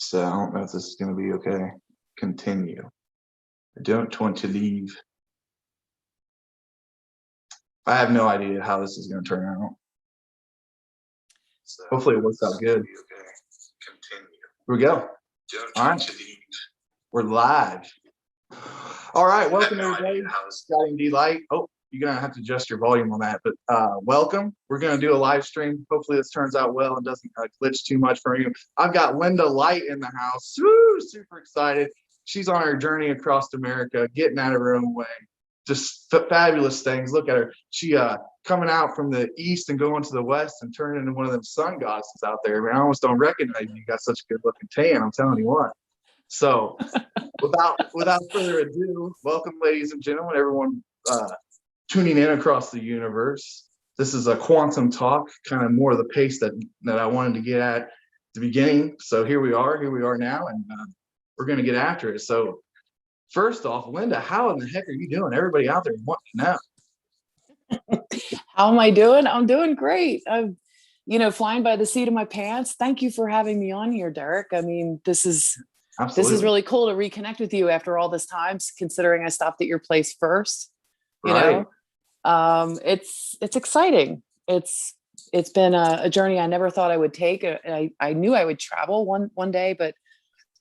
So I don't know if this is going to be okay. Continue. I don't want to leave. I have no idea how this is going to turn out. So hopefully it works out good. Okay. Continue. Here we go. All right. We're live. All right. Welcome everybody. Scotty and D-Light. Oh, you're going to have to adjust your volume on that. But welcome. We're going to do a live stream. Hopefully this turns out well and doesn't glitch too much for you. I've got Lynda Light in the house. Woo, super excited. She's on her journey across America, getting out of her own way. Just fabulous things. Look at her. She coming out from the east and going to the west and turning into one of them sun goddesses out there. I mean, I almost don't recognize you. You got such a good looking tan. I'm telling you what. So without further ado, welcome, ladies and gentlemen, everyone tuning in across the universe. This is a quantum talk, kind of more of the pace that I wanted to get at the beginning. So here we are now, and we're going to get after it. So first off, Lynda, how in the heck are you doing? Everybody out there wants to know. How am I doing? I'm doing great. I'm, flying by the seat of my pants. Thank you for having me on here, Derek. I mean, this is really cool to reconnect with you after all this time, considering I stopped at your place first. You know, it's exciting. It's been a journey I never thought I would take. I knew I would travel one day, but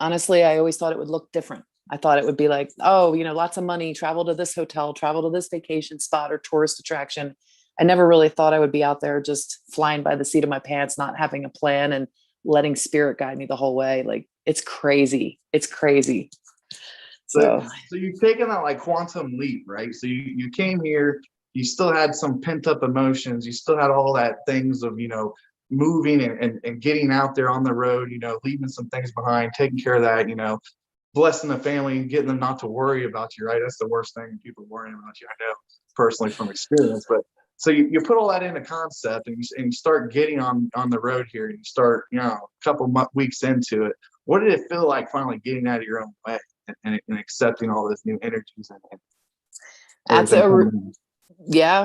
honestly, I always thought it would look different. I thought it would be like, oh, lots of money, travel to this hotel, travel to this vacation spot or tourist attraction. I never really thought I would be out there just flying by the seat of my pants, not having a plan and letting spirit guide me the whole way. Like, it's crazy. It's crazy. So you've taken that like quantum leap, right? So you came here, you still had some pent up emotions. You still had all that things of, moving and getting out there on the road, leaving some things behind, taking care of that, blessing the family and getting them not to worry about you, right? That's the worst thing, people worrying about you. I know personally from experience, but so you put all that into concept and you start getting on the road here and you start, a couple weeks into it. What did it feel like finally getting out of your own way and accepting all this new energies? That's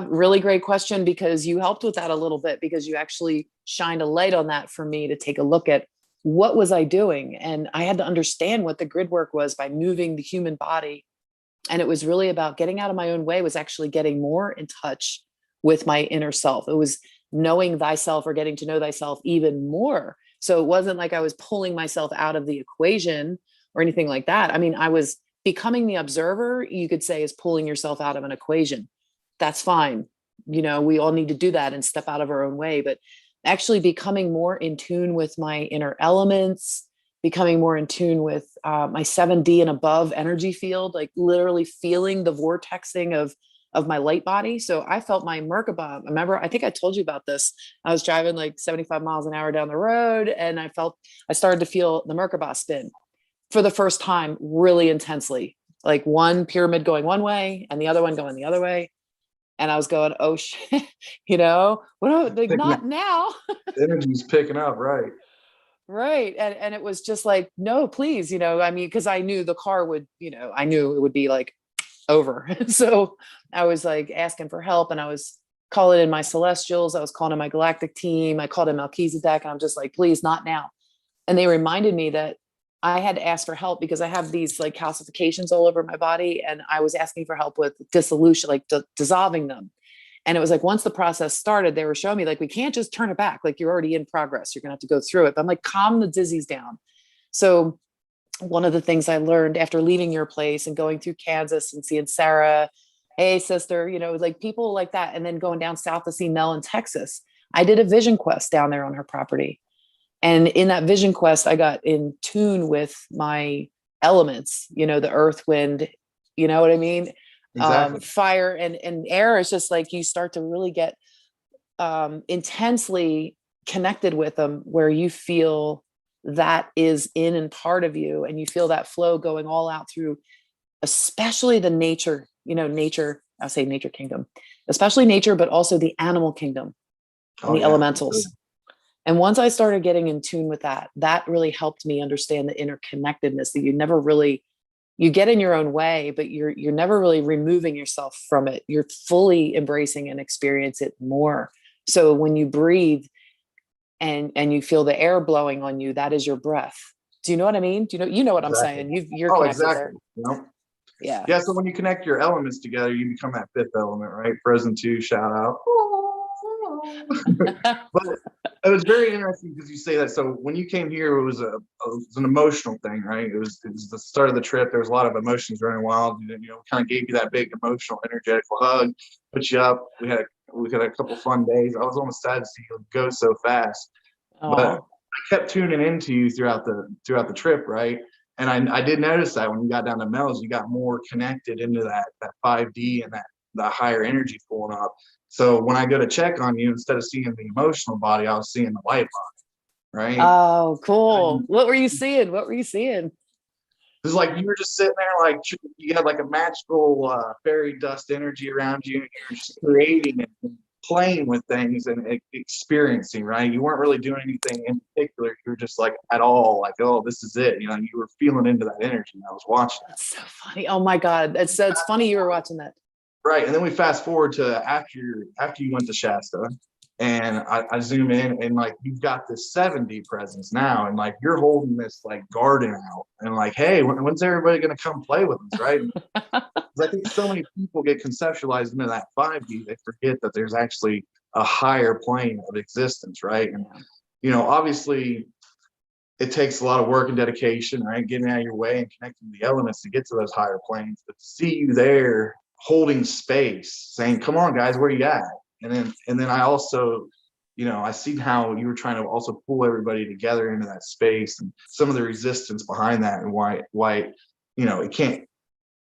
really great question, because you helped with that a little bit, because you actually shined a light on that for me to take a look at what was I doing. And I had to understand what the grid work was by moving the human body. And it was really about getting out of my own way, was actually getting more in touch with my inner self. It was knowing thyself, or getting to know thyself even more. So it wasn't like I was pulling myself out of the equation or anything like that. I mean, I was becoming the observer, you could say, is pulling yourself out of an equation. That's fine. We all need to do that and step out of our own way, but actually becoming more in tune with my inner elements, becoming more in tune with my 7D and above energy field, like literally feeling the vortexing of my light body. So I felt my Merkaba. Remember, I think I told you about this. I was driving like 75 miles an hour down the road, and I started to feel the Merkaba spin for the first time really intensely, like one pyramid going one way and the other one going the other way. And I was going, oh shit, not now. The energy's picking up, right? Right. And it was just like, no, please, because I knew the car would, I knew it would be like over. So I was like asking for help, and I was calling in my celestials. I was calling in my galactic team. I called in Melchizedek, and I'm just like, please, not now. And they reminded me that I had to ask for help because I have these like calcifications all over my body. And I was asking for help with dissolution, like dissolving them. And it was like, once the process started, they were showing me like, we can't just turn it back. Like, you're already in progress. You're going to have to go through it. But I'm like, calm the dizzies down. So one of the things I learned after leaving your place and going through Kansas and seeing Sarah, hey sister, like people like that. And then going down south to see Mel in Texas, I did a vision quest down there on her property. And in that vision quest, I got in tune with my elements, the earth, wind, you know what I mean? Exactly. Fire and air. Is just like, you start to really get intensely connected with them, where you feel that is in and part of you. And you feel that flow going all out through, especially the nature, I'll say nature kingdom, especially nature, but also the animal kingdom and the elementals. And once I started getting in tune with that really helped me understand the interconnectedness, that you get in your own way, but you're never really removing yourself from it. You're fully embracing and experience it more. So when you breathe and you feel the air blowing on you, that is your breath. Do you know what I mean? Do you know what I'm Exactly. saying? You're Oh, connected exactly. there. Yeah. Yeah. So when you connect your elements together, you become that fifth element, right? Frozen 2, shout out. But it was very interesting because you say that. So when you came here, it was an emotional thing, right? It was the start of the trip. There was a lot of emotions running wild. Kind of gave you that big emotional, energetic hug, put you up. We had a couple fun days. I was almost sad to see you go so fast, but Oh, I kept tuning into you throughout the trip, right? And I did notice that when you got down to Mel's, you got more connected into that 5D and that higher energy pulling up. So when I go to check on you, instead of seeing the emotional body, I was seeing the light body, right? oh, cool. What were you seeing? What were you seeing? It was like you were just sitting there, like you had like a magical fairy dust energy around you. You're just creating and playing with things and experiencing, right? You weren't really doing anything in particular. You were just like at all, like, oh, this is it. You were feeling into that energy. And I was watching that. That's so funny. Oh my God. It's funny you were watching that. Right. And then we fast forward to after you went to Shasta, and I zoom in, and like you've got this 7D presence now, and like you're holding this like garden out, and like, hey, when's everybody gonna come play with us, right? Because I think so many people get conceptualized into that 5D, they forget that there's actually a higher plane of existence, right? And obviously it takes a lot of work and dedication, right? Getting out of your way and connecting the elements to get to those higher planes. But to see you there holding space, saying, come on, guys, where you at? And then I also, I see how you were trying to also pull everybody together into that space and some of the resistance behind that and why it can't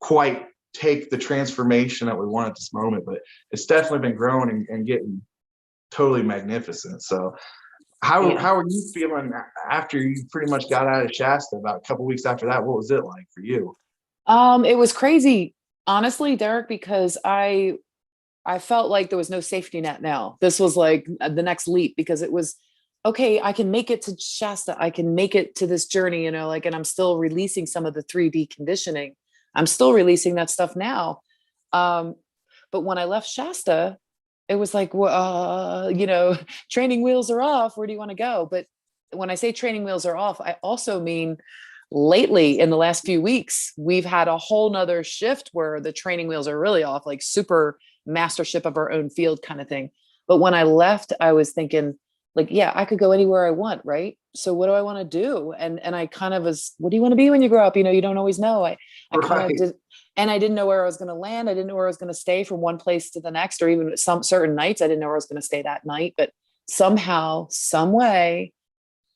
quite take the transformation that we want at this moment, but it's definitely been growing and getting totally magnificent. So how are you feeling after you pretty much got out of Shasta? About a couple weeks after that, what was it like for you? It was crazy, honestly, Derek, because I felt like there was no safety net now. This was like the next leap because it was, okay, I can make it to Shasta. I can make it to this journey, and I'm still releasing some of the 3D conditioning. I'm still releasing that stuff now. But when I left Shasta, it was like, well, training wheels are off. Where do you want to go? But when I say training wheels are off, I also mean lately in the last few weeks, we've had a whole nother shift where the training wheels are really off, like super mastership of our own field kind of thing. But when I left, I was thinking like, yeah, I could go anywhere I want. Right. So what do I want to do? And I kind of was, what do you want to be when you grow up? You don't always know. I kind of did. And I didn't know where I was going to land. I didn't know where I was going to stay from one place to the next, or even some certain nights. I didn't know where I was going to stay that night, but somehow, some way,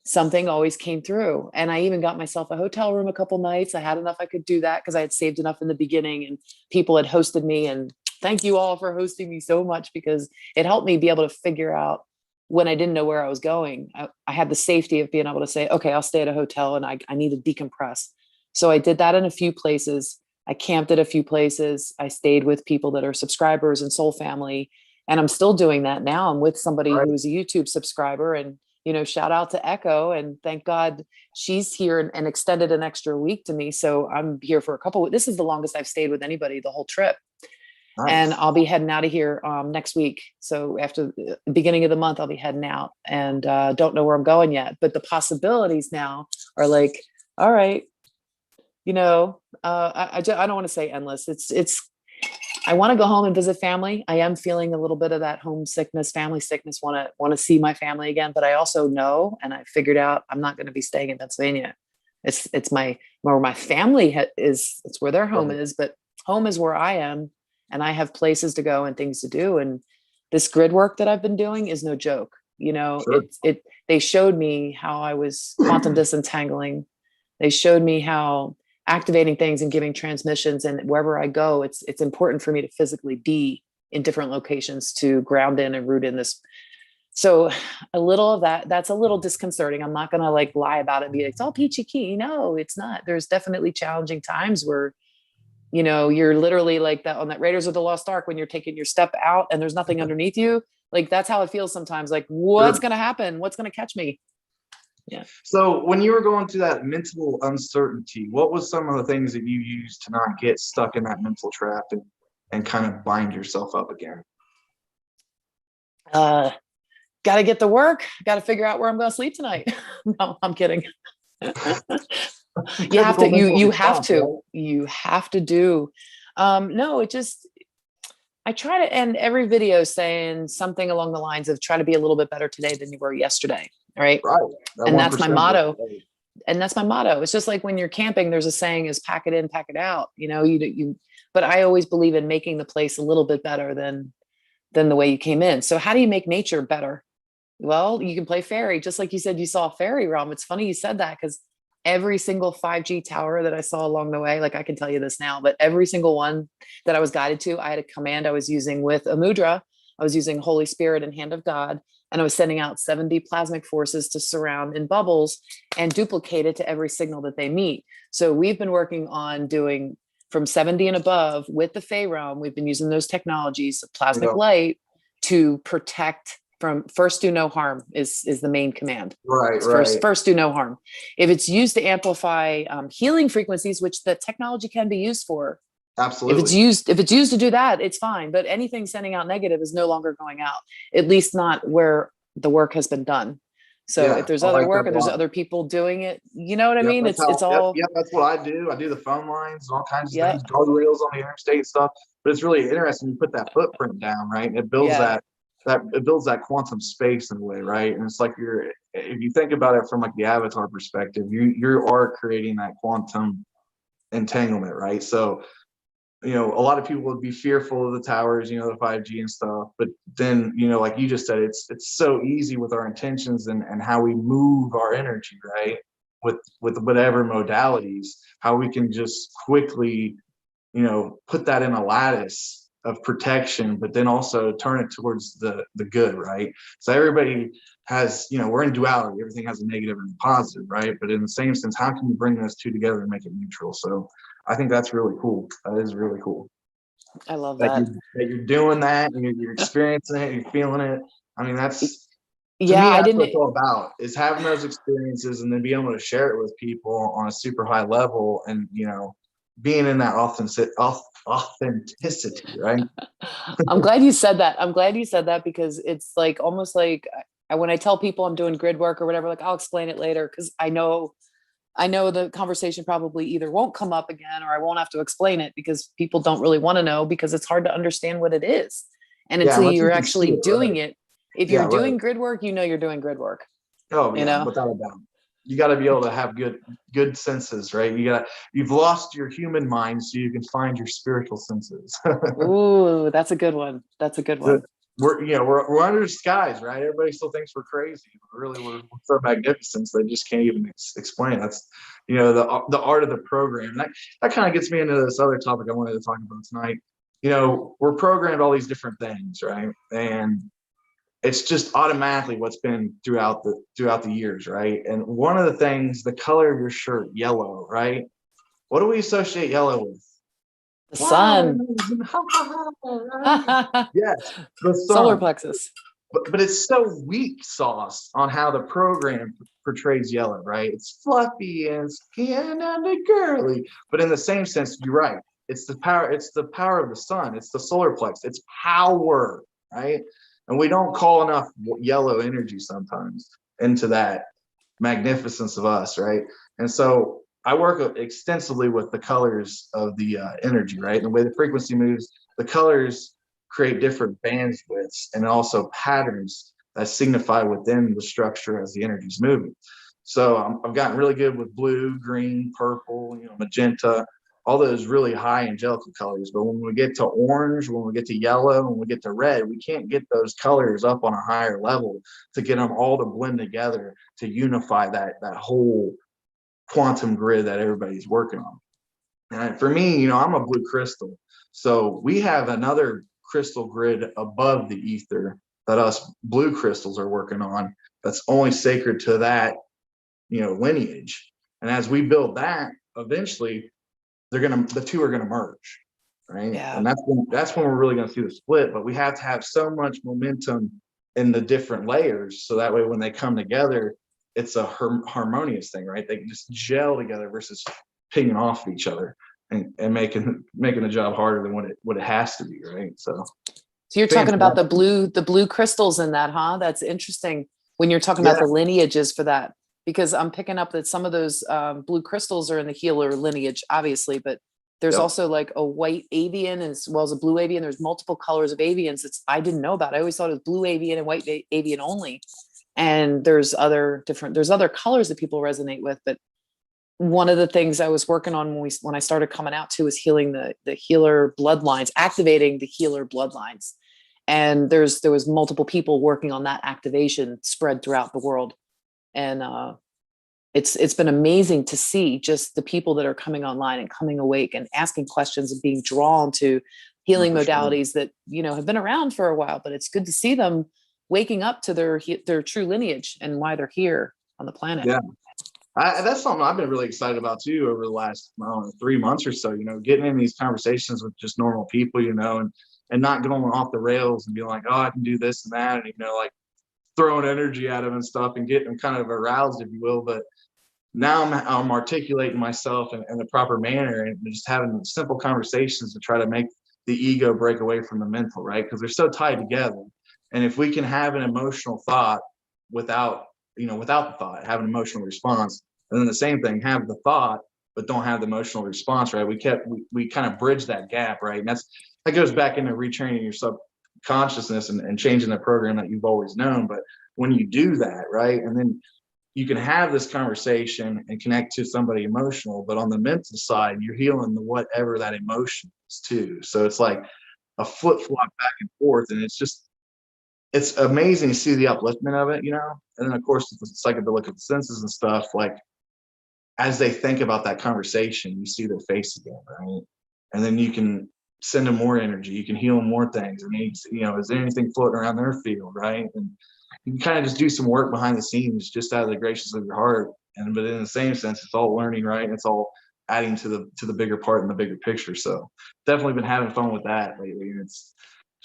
something always came through. And I even got myself a hotel room a couple nights. I had enough I could do that because I had saved enough in the beginning and people had hosted me. And thank you all for hosting me so much because it helped me be able to figure out when I didn't know where I was going. I had the safety of being able to say, okay, I'll stay at a hotel and I need to decompress. So I did that in a few places. I camped at a few places. I stayed with people that are subscribers and soul family. And I'm still doing that now. I'm with somebody who's a YouTube subscriber and, shout out to Echo, and thank God she's here and extended an extra week to me. So I'm here for this is the longest I've stayed with anybody the whole trip. Nice. And I'll be heading out of here next week. So after the beginning of the month, I'll be heading out and don't know where I'm going yet, but the possibilities now are like, all right, I don't want to say endless. I want to go home and visit family. I am feeling a little bit of that homesickness, family sickness, want to see my family again. But I also know, and I figured out I'm not going to be staying in Pennsylvania. It's where my family is. It's where their home is, but home is where I am. And I have places to go and things to do. And this grid work that I've been doing is no joke. Sure. They showed me how I was quantum disentangling. They showed me how activating things and giving transmissions, and wherever I go, it's important for me to physically be in different locations to ground in and root in this. So a little of that's a little disconcerting. I'm not going to like lie about it and be like, it's all peachy keen. No, it's not. There's definitely challenging times where, you're literally like that on that Raiders of the Lost Ark, when you're taking your step out and there's nothing underneath you. Like, that's how it feels sometimes. Like, what's going to happen? What's going to catch me? Yeah. So when you were going through that mental uncertainty, what was some of the things that you used to not get stuck in that mental trap and kind of bind yourself up again? Got to get to work. Got to figure out where I'm going to sleep tonight. No, I'm kidding. You have to, you have response, to, right? you have to do, no, it just, I try to end every video saying something along the lines of try to be a little bit better today than you were yesterday. Right. Right. That And that's my 1%. motto. And that's my motto. It's just like when you're camping, there's a saying is pack it in, pack it out, you know, but I always believe in making the place a little bit better than the way you came in. So how do you make nature better? Well, you can play fairy, just like you said, you saw a fairy realm. It's funny you said that because every single 5G tower that I saw along the way, like I can tell you this now, but every single one that I was guided to, I had a command I was using with a mudra. I was using Holy Spirit and Hand of God, and I was sending out 70 plasmic forces to surround in bubbles and duplicate it to every signal that they meet. So we've been working on doing from 70 and above with the Fey realm. We've been using those technologies, plasmic light, to protect from first do no harm is the main command. Right, first do no harm. If it's used to amplify healing frequencies, which the technology can be used for, absolutely. If it's used to do that, it's fine. But anything sending out negative is no longer going out, at least not where the work has been done. So if there's other work or there's other people doing it, you know what I mean? It's all. Yep, that's what I do. I do the phone lines, all kinds of things, guardrails on the interstate stuff. But it's really interesting. You put that footprint down, right? And it builds it builds that quantum space in a way, right? And it's like if you think about it from like the avatar perspective, you are creating that quantum entanglement, right? So, you know, a lot of people would be fearful of the towers, you know, the 5G and stuff, but then, you know, like you just said, it's so easy with our intentions and how we move our energy, right? With whatever modalities, how we can just quickly, you know, put that in a lattice of protection, but then also turn it towards the good, right? So everybody has, you know, we're in duality. Everything has a negative and a positive, right? But in the same sense, how can you bring those two together and make it neutral? So I think that's really cool. That is really cool. I love that. You're doing that and you're experiencing it, you're feeling it. I mean, that's, to me, that's what it's all about, is having those experiences and then being able to share it with people on a super high level and, you know, being in that authenticity, right? I'm glad you said that because it's like almost like when I tell people I'm doing grid work or whatever, like I'll explain it later because I know the conversation probably either won't come up again or I won't have to explain it because people don't really want to know because it's hard to understand what it is. And until you're actually doing it, if you're doing grid work, you know you're doing grid work. Oh, yeah, you know? Without a doubt. You got to be able to have good senses, right? You've lost your human mind, so you can find your spiritual senses. Ooh, that's a good one. That's a good one. We're under the skies, right? Everybody still thinks we're crazy. Really, we're so magnificent. They just can't even explain. That's, you know, the art of the program. That kind of gets me into this other topic I wanted to talk about tonight. You know, we're programmed all these different things, right? And it's just automatically what's been throughout the years, right? And one of the things, the color of your shirt, yellow, right? What do we associate yellow with? The sun. Yes, the sun. Solar plexus. But it's so weak sauce on how the program portrays yellow, right? It's fluffy and skin and girly. But in the same sense, you're right. It's the power of the sun. It's the solar plexus. It's power, right? And we don't call enough yellow energy sometimes into that magnificence of us, right? And so I work extensively with the colors of the energy, right? And the way the frequency moves, the colors create different bandwidths and also patterns that signify within the structure as the energy is moving. So I've gotten really good with blue, green, purple, you know, magenta, all those really high angelical colors. But when we get to orange, when we get to yellow, when we get to red, we can't get those colors up on a higher level to get them all to blend together to unify that whole quantum grid that everybody's working on. And for me, you know, I'm a blue crystal. So we have another crystal grid above the ether that us blue crystals are working on that's only sacred to that, you know, lineage. And as we build that, eventually the two are gonna merge, right? Yeah. And that's when we're really gonna see the split. But we have to have so much momentum in the different layers, so that way when they come together, it's a harmonious thing, right? They can just gel together versus pinging off each other and making the job harder than what it has to be, right? So you're talking about the blue crystals in that, huh? That's interesting when you're talking about the lineages for that. because I'm picking up that some of those blue crystals are in the healer lineage, obviously, but there's also like a white avian as well as a blue avian. There's multiple colors of avians. I didn't know about. I always thought it was blue avian and white avian only. And there's other colors that people resonate with. But one of the things I was working on when I started coming out too was healing the healer bloodlines, activating the healer bloodlines. And there was multiple people working on that activation spread throughout the world. And it's been amazing to see just the people that are coming online and coming awake and asking questions and being drawn to healing modalities that, have been around for a while, but it's good to see them waking up to their true lineage and why they're here on the planet. Yeah. That's something I've been really excited about too over the last 3 months or so, getting in these conversations with just normal people, and not going off the rails and being like, oh, I can do this and that. And, like throwing energy at them and stuff and getting them kind of aroused, if you will. But now I'm articulating myself in the proper manner and just having simple conversations to try to make the ego break away from the mental, right? Because they're so tied together. And if we can have an emotional thought without the thought, have an emotional response, and then the same thing, have the thought, but don't have the emotional response, right? We kind of bridge that gap, right? And that goes back into retraining your subconsciousness and changing the program that you've always known. But when you do that, right, and then you can have this conversation and connect to somebody emotional, but on the mental side, you're healing the whatever that emotion is too. So it's like a flip-flop back and forth, and it's amazing to see the upliftment of it, and then of course the psychedelic senses and stuff, like as they think about that conversation, you see their face again, right? And then you can send them more energy, you can heal them more things. I mean, is there anything floating around their field, right? And you can kind of just do some work behind the scenes, just out of the gracious of your heart. But in the same sense, it's all learning, right? It's all adding to the bigger part and the bigger picture. So definitely been having fun with that lately. And it's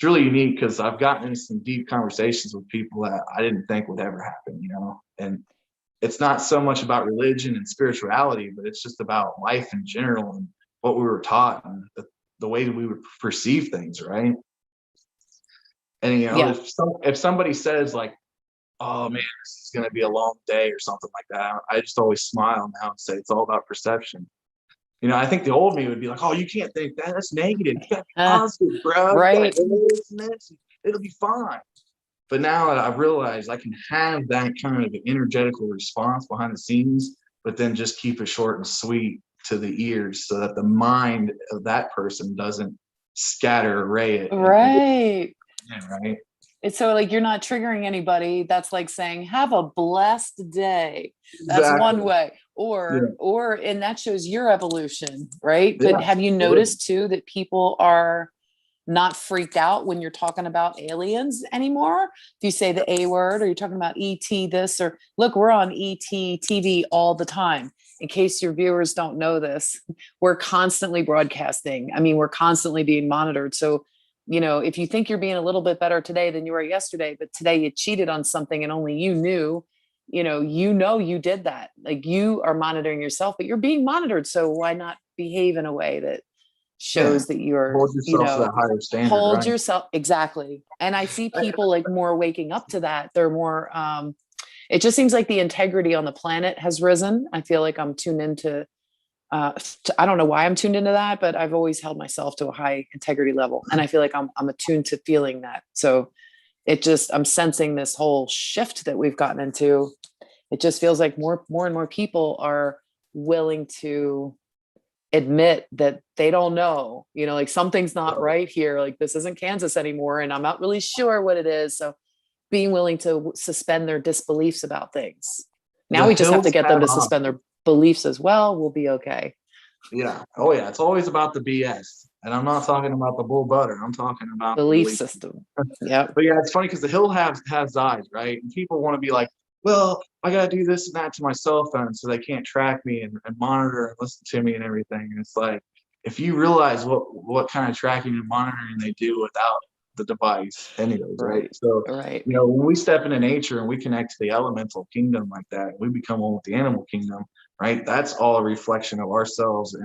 really unique because I've gotten into some deep conversations with people that I didn't think would ever happen, and it's not so much about religion and spirituality, but it's just about life in general and what we were taught and the way that we would perceive things, right? And if somebody says like, oh man, this is going to be a long day or something like that, I just always smile now and say it's all about perception. I think the old me would be like, oh, you can't think that, that's negative, you gotta be positive, bro, right? It'll be fine. But now I've realized I can have that kind of energetical response behind the scenes, but then just keep it short and sweet to the ears so that the mind of that person doesn't scatter array it. Right. Right. It's so like you're not triggering anybody. That's like saying, have a blessed day. That's Exactly. one way. And that shows your evolution, right? But have you noticed too that people are not freaked out when you're talking about aliens anymore? If you say the A word, or you're talking about ET this, or look, we're on ET TV all the time. In case your viewers don't know this, we're constantly broadcasting. I mean, we're constantly being monitored. So, if you think you're being a little bit better today than you were yesterday, but today you cheated on something and only you knew, you did that. Like, you are monitoring yourself, but you're being monitored. So why not behave in a way that shows that you're, hold yourself to that higher standard, yourself. Exactly. And I see people like more waking up to that. They're more, it just seems like the integrity on the planet has risen. I feel like I'm tuned into, I don't know why I'm tuned into that, but I've always held myself to a high integrity level. And I feel like I'm attuned to feeling that. So I'm sensing this whole shift that we've gotten into. It just feels like more and more people are willing to admit that they don't know, like something's not right here. Like, this isn't Kansas anymore, and I'm not really sure what it is. So being willing to suspend their disbeliefs about things. Now we just have to get them to suspend their beliefs as well. We'll be okay. Yeah. Oh yeah. It's always about the BS. And I'm not talking about the bull butter. I'm talking about belief system. Yeah. But yeah, it's funny because the hill has eyes, right? And people want to be like, well, I got to do this and that to my cell phone so they can't track me and monitor and listen to me and everything. And it's like, if you realize what kind of tracking and monitoring they do without the device anyways, right? So, when we step into nature and we connect to the elemental kingdom like that, we become one with the animal kingdom, right? That's all a reflection of ourselves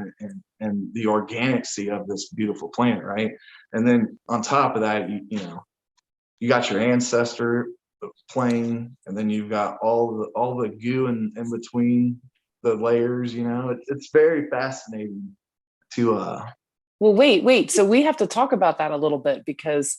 and the organicity of this beautiful planet, right? And then on top of that, you got your ancestor the plane, and then you've got all the goo in between the layers. You know, it's very fascinating to Well, wait. So we have to talk about that a little bit, because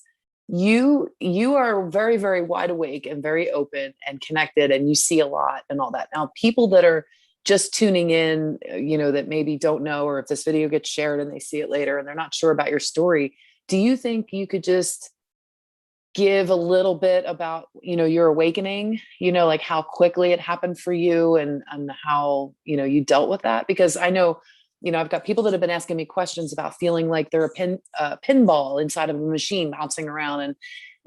you are very, very wide awake and very open and connected, and you see a lot and all that. Now, people that are just tuning in, that maybe don't know, or if this video gets shared and they see it later and they're not sure about your story, do you think you could just give a little bit about, your awakening, like how quickly it happened for you, and how, you dealt with that? Because I know, I've got people that have been asking me questions about feeling like they're a pinball inside of a machine bouncing around, and,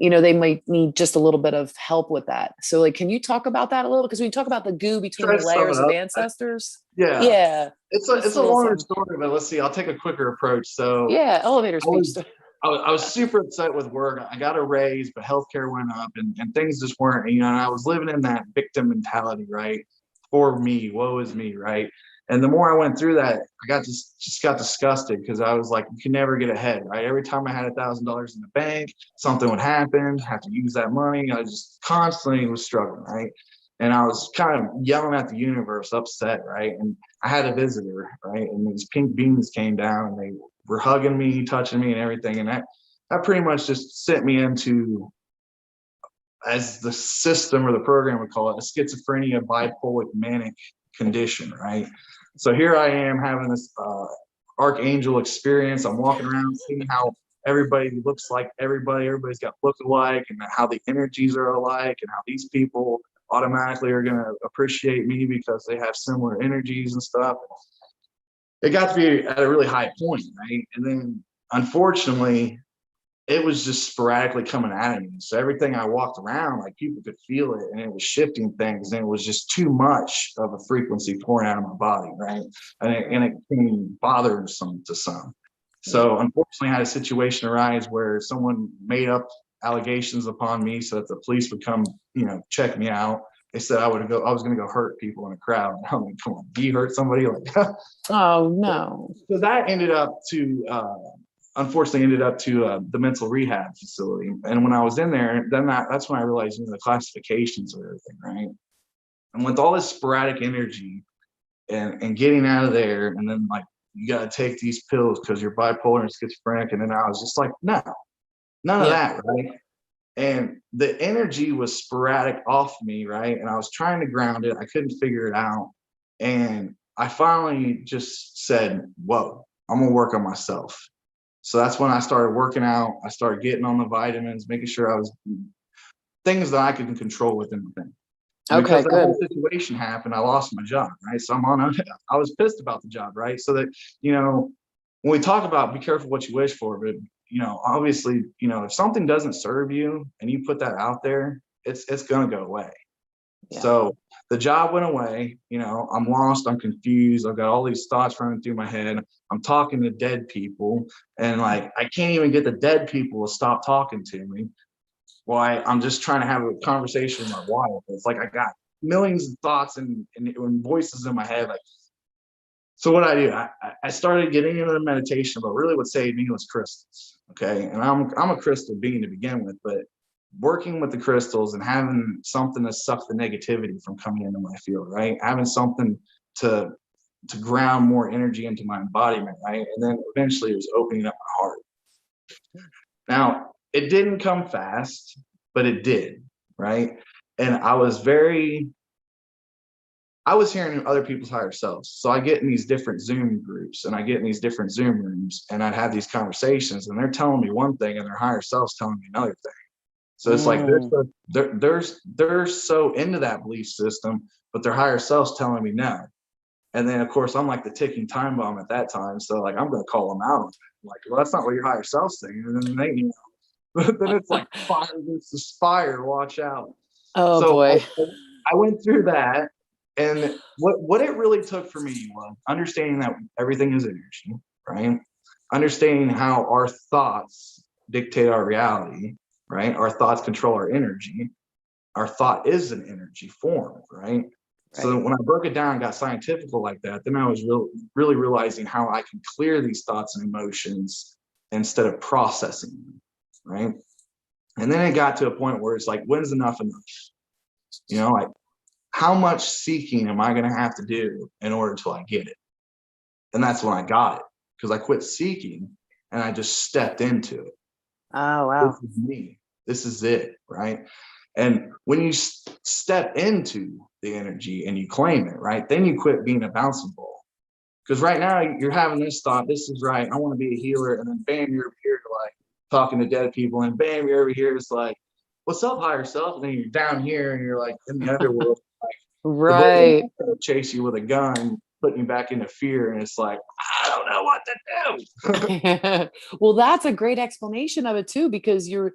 they might need just a little bit of help with that. So, like, can you talk about that a little? Because when you talk about the goo between try the to sum it layers of up. ancestors. Yeah. Yeah. It's a longer story, but let's see. I'll take a quicker approach. So yeah, elevator speech. I was super upset with work. I got a raise, but healthcare went up, and things just weren't, and I was living in that victim mentality, right? For me, woe is me, right? And the more I went through that, I just got disgusted, because I was like, you can never get ahead, right? Every time I had $1,000 in the bank, something would happen, have to use that money. I just constantly was struggling, right? And I was kind of yelling at the universe, upset, right? And I had a visitor, right? And these pink beans came down, and they were hugging me, touching me, and everything. And that pretty much just sent me into, as the system or the program would call it, a schizophrenia, bipolar, manic condition, right? So here I am having this archangel experience. I'm walking around seeing how everybody looks like everybody. Everybody's got look alike, and how the energies are alike, and how these people automatically are going to appreciate me because they have similar energies and stuff. It got to be at a really high point, right? And then, unfortunately, it was just sporadically coming at me. So everything I walked around, like, people could feel it, and it was shifting things, and it was just too much of a frequency pouring out of my body, right? And it became bothersome to some. So unfortunately, I had a situation arise where someone made up allegations upon me so that the police would come, check me out. They said I was going to go hurt people in a crowd. I'm like, come on, you hurt somebody? Like, oh no. So that unfortunately ended up to the mental rehab facility. And when I was in there, then that's when I realized, the classifications of everything, right? And with all this sporadic energy and getting out of there, and then, like, you got to take these pills because you're bipolar and schizophrenic. And then I was just like, no, none of that, right? And the energy was sporadic off me, right? And I was trying to ground it. I couldn't figure it out. And I finally just said, whoa, I'm going to work on myself. So that's when I started working out. I started getting on the vitamins, making sure I was things that I could control within the thing. And okay, because that good. whole situation happened, I lost my job, right? So I was pissed about the job, right? So that, when we talk about be careful what you wish for, but, obviously, if something doesn't serve you and you put that out there, it's going to go away. Yeah. So the job went away. I'm lost. I'm confused. I've got all these thoughts running through my head. I'm talking to dead people, and, like, I can't even get the dead people to stop talking to me. Why? I'm just trying to have a conversation with my wife. It's like I got millions of thoughts and voices in my head. Like, so what I do, I started getting into the meditation, but really what saved me was crystals. Okay, and I'm a crystal being to begin with, but working with the crystals and having something to suck the negativity from coming into my field, right? Having something to ground more energy into my embodiment, right? And then eventually it was opening up my heart. Now, it didn't come fast, but it did, right? And I was hearing other people's higher selves. So I get in these different Zoom groups, and I get in these different Zoom rooms, and I'd have these conversations, and they're telling me one thing and their higher self's telling me another thing. So it's like they're so into that belief system, but their higher self's telling me no. And then, of course, I'm like the ticking time bomb at that time. So, like, I'm going to call them out. I'm like, well, that's not what your higher self's saying. And then then it's like fire versus fire. Watch out. Oh, so boy. I went through that. And what it really took for me was understanding that everything is energy, right? Understanding how our thoughts dictate our reality, right? Our thoughts control our energy. Our thought is an energy form, right? So when I broke it down and got scientific like that, then I was really realizing how I can clear these thoughts and emotions instead of processing them, right? And then it got to a point where it's like, when's enough enough? You know, like, how much seeking am I going to have to do in order till I get it? And that's when I got it, because I quit seeking and I just stepped into it. Oh, wow. This is me. This is it, right? And when you step into the energy and you claim it, right, then you quit being a bouncing ball. Because right now you're having this thought, this is right, I want to be a healer, and then bam, you're over here like talking to dead people, and bam, you're over here, it's like, what's up, higher self? And then you're down here and you're like in the underworld. Right. The chase you with a gun, putting you back into fear, and it's like, I don't know what to do. Well, that's a great explanation of it too, because you're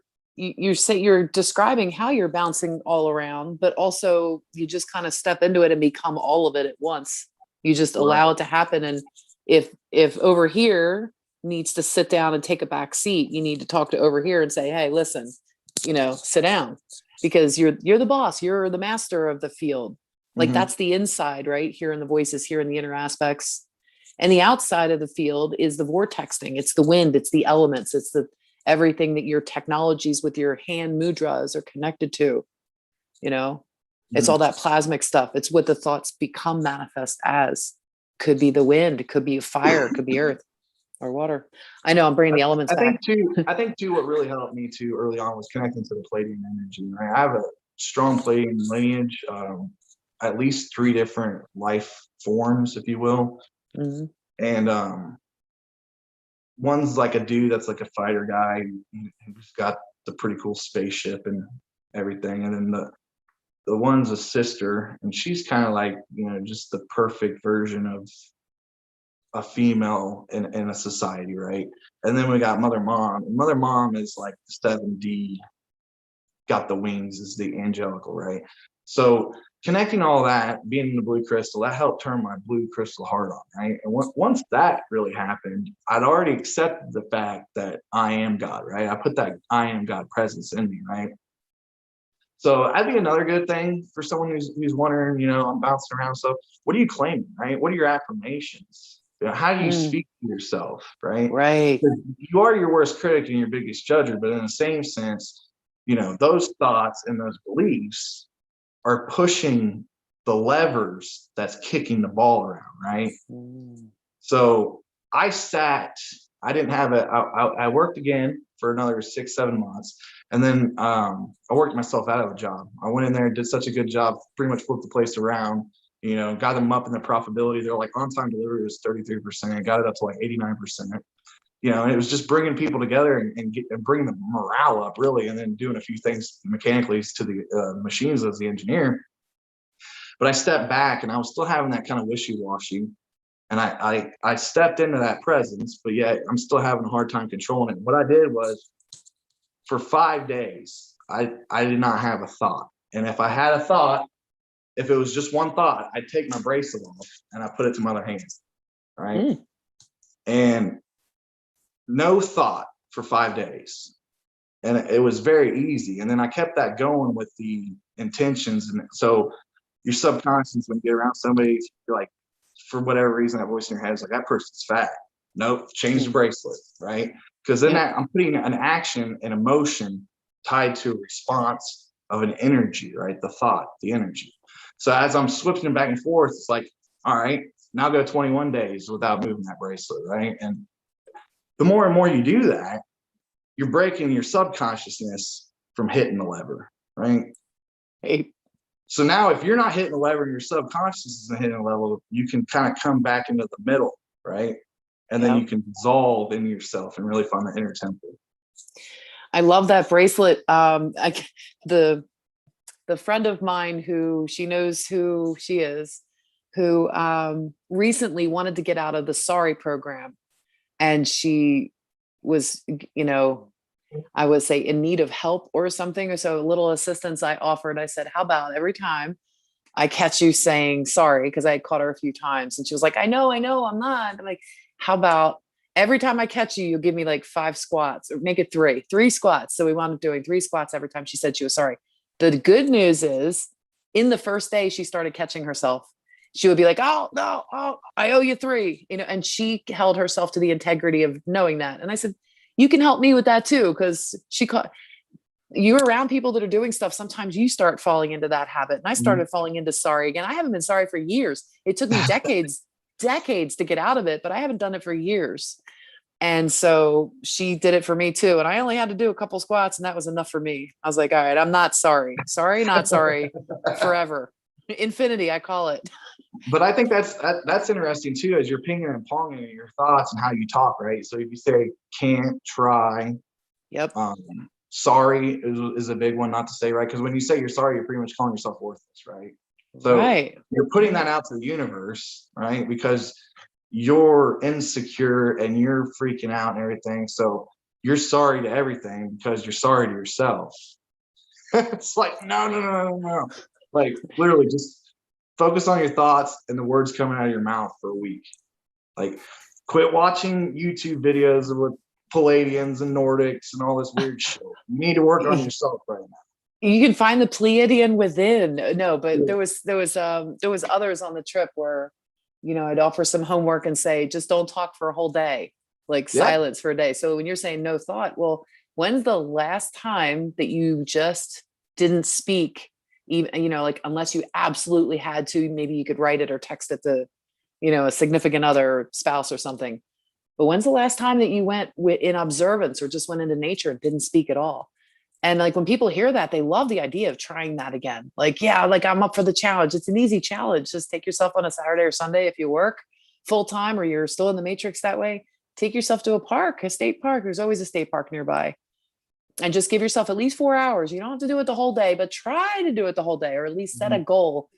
describing how you're bouncing all around, but also you just kind of step into it and become all of it at once. You just allow it to happen. And if over here needs to sit down and take a back seat, you need to talk to over here and say, hey, listen, sit down, because you're the boss, you're the master of the field. Like that's the inside, right? Here in the voices, here in the inner aspects. And the outside of the field is the vortexing. It's the wind, it's the elements, it's everything that your technologies with your hand mudras are connected to. It's all that plasmic stuff. It's what the thoughts become manifest as. Could be the wind, it could be fire, it could be earth or water. I know I'm bringing the elements back. I think too, what really helped me too early on was connecting to the palladium energy. Right? I have a strong palladium lineage, at least 3 different life forms, if you will. And one's like a dude that's like a fighter guy who's got the pretty cool spaceship and everything. And then the one's a sister, and she's kind of like, just the perfect version of a female in a society, right? And then we got Mother Mom. And Mother Mom is like the 7D, got the wings, is the angelical, right? So connecting all that, being in the blue crystal, that helped turn my blue crystal heart on, right? And once that really happened, I'd already accepted the fact that I am God, right? I put that I am God presence in me, right? So that'd be another good thing for someone who's wondering, I'm bouncing around. So what are you claiming, right? What are your affirmations? How do you speak to yourself, right? Right. You are your worst critic and your biggest judger, but in the same sense, those thoughts and those beliefs are pushing the levers that's kicking the ball around, right? So I didn't have I worked again for another 6-7 months. And then I worked myself out of a job. I went in there and did such a good job, pretty much flipped the place around, got them up in the profitability. They're like, on-time delivery was 33%, got it up to like 89%. And it was just bringing people together and bringing the morale up, really, and then doing a few things mechanically to the machines as the engineer. But I stepped back, and I was still having that kind of wishy-washy. And I stepped into that presence, but yet I'm still having a hard time controlling it. What I did was, for 5 days, I did not have a thought. And if I had a thought, if it was just one thought, I'd take my bracelet off and I put it to my other hand, right? And no thought for 5 days. And it was very easy. And then I kept that going with the intentions. And so your subconscious, when you get around somebody, you're like, for whatever reason, that voice in your head is like, that person's fat. Nope, change the bracelet, right? Because then I'm putting an action, an emotion tied to a response of an energy, right? The thought, the energy. So as I'm switching back and forth, it's like, all right, now go 21 days without moving that bracelet, right? And the more and more you do that, you're breaking your subconsciousness from hitting the lever, right? So now if you're not hitting the lever and your subconscious isn't hitting the level, you can kind of come back into the middle, right? And then you can dissolve in yourself and really find the inner temple. I love that bracelet. The friend of mine who she knows who she is, who recently wanted to get out of the SARI program. And she was, I would say in need of help or something. Or so a little assistance I offered. I said, how about every time I catch you saying sorry, because I had caught her a few times. And she was like, I know, I'm not. I'm like, how about every time I catch you, you'll give me like 5 squats, or make it 3 squats. So we wound up doing 3 squats every time she said she was sorry. The good news is, in the first day she started catching herself, she would be like, oh, no, I owe you 3, and she held herself to the integrity of knowing that. And I said, you can help me with that too. Because you're around people that are doing stuff. Sometimes you start falling into that habit. And I started falling into sorry again. I haven't been sorry for years. It took me decades to get out of it, but I haven't done it for years. And so she did it for me too. And I only had to do a couple squats and that was enough for me. I was like, all right, I'm not sorry. Sorry, not sorry forever. Infinity, I call it. But I think that's interesting too, as you're pinging and ponging your thoughts and how you talk, right? So if you say can't, try, Yep. Sorry is a big one not to say, right? Because when you say you're sorry, you're pretty much calling yourself worthless, right? So you're putting that out to the universe, right? Because you're insecure and you're freaking out and everything. So you're sorry to everything because you're sorry to yourself. It's like, no. Like literally just focus on your thoughts and the words coming out of your mouth for a week. Like quit watching YouTube videos with Palladiums and Nordics and all this weird shit. You need to work on yourself right now. You can find the Pleiadian within. No, but there was others on the trip where, I'd offer some homework and say, just don't talk for a whole day, like silence for a day. So when you're saying no thought, well, when's the last time that you just didn't speak? Even, like, unless you absolutely had to, maybe you could write it or text it to, a significant other, spouse or something. But when's the last time that you went in observance or just went into nature and didn't speak at all? And like when people hear that, they love the idea of trying that again. Like, yeah, like I'm up for the challenge. It's an easy challenge. Just take yourself on a Saturday or Sunday if you work full time or you're still in the matrix that way. Take yourself to a park, a state park. There's always a state park nearby. And just give yourself at least 4 hours. You don't have to do it the whole day, but try to do it the whole day, or at least set a goal,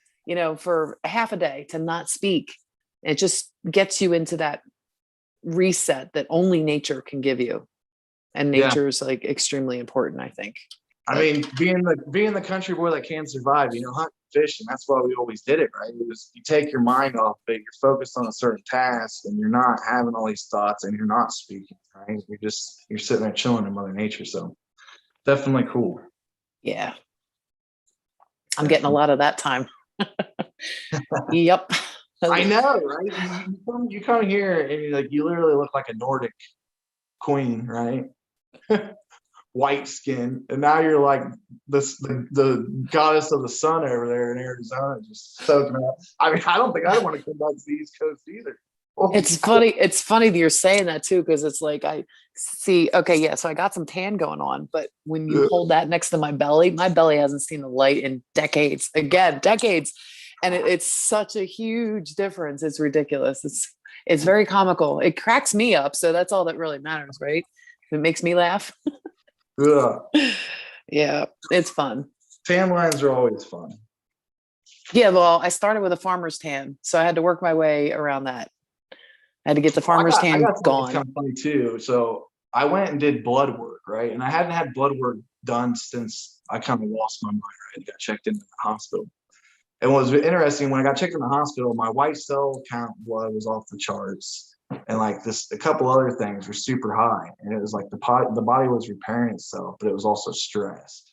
for half a day to not speak. It just gets you into that reset that only nature can give you. And nature is like extremely important, I think. I mean, being the country boy that can survive, hunt, fish, and that's why we always did it, right? It was, you take your mind off it, you're focused on a certain task, and you're not having all these thoughts, and you're not speaking, right? You're sitting there chilling in Mother Nature. So definitely cool. Yeah, I'm getting a lot of that time. Yep. I know, right? You come here and you literally look like a Nordic queen, right? White skin, and now you're like the goddess of the sun over there in Arizona, just soaking up. I mean, I don't think I want to come back to the East Coast either. It's funny that you're saying that too, because it's like I see. Okay, yeah. So I got some tan going on, but when you hold that next to my belly hasn't seen the light in decades. Again, decades, and it's such a huge difference. It's ridiculous. It's very comical. It cracks me up, so that's all that really matters, right? It makes me laugh. Yeah, it's fun. Tan lines are always fun. Yeah, well, I started with a farmer's tan, so I had to work my way around that. I had to get the farmer's tan gone. Kind of funny too. So I went and did blood work, right? And I hadn't had blood work done since I kind of lost my mind, right? I got checked into the hospital. And what was interesting, when I got checked in the hospital, my white cell count blood was off the charts. And like a couple other things were super high. And it was like the body was repairing itself, but it was also stressed.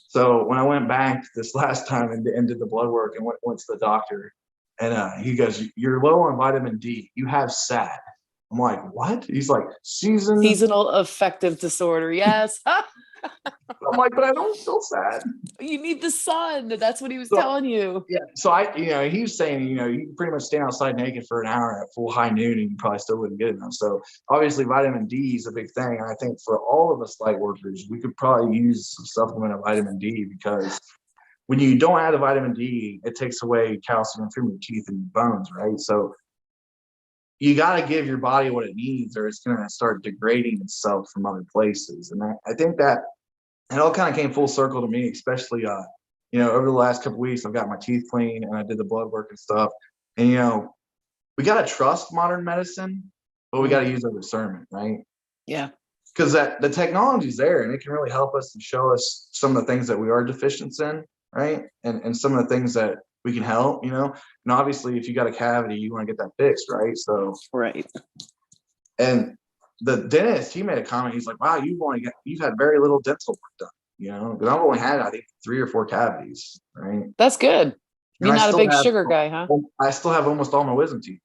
So when I went back this last time and did the blood work and went to the doctor, and he goes, "You're low on vitamin D. You have SAD." I'm like, "What?" He's like, seasonal affective disorder. Yes. I'm like, "But I don't feel sad." You need the sun. That's what he was telling you. Yeah. So he was saying, you can pretty much stand outside naked for an hour at full high noon and you probably still wouldn't get enough. So obviously vitamin D is a big thing. And I think for all of us light workers, we could probably use some supplement of vitamin D, because when you don't add the vitamin D, it takes away calcium from your teeth and your bones, right? So you got to give your body what it needs, or it's going to start degrading itself from other places. And I think that it all kind of came full circle to me, especially, over the last couple of weeks, I've got my teeth clean and I did the blood work and stuff. And, we got to trust modern medicine, but we got to use our discernment, right? Yeah. Because the technology's there and it can really help us and show us some of the things that we are deficient in, right? And some of the things that we can help, and obviously if you got a cavity, you want to get that fixed, right? So, right. And the dentist, he made a comment. He's like, "Wow, you've had very little dental work done, because I've only had, I think, 3 or 4 cavities, right?" That's good. You're not a big sugar guy, huh? I still have almost all my wisdom teeth.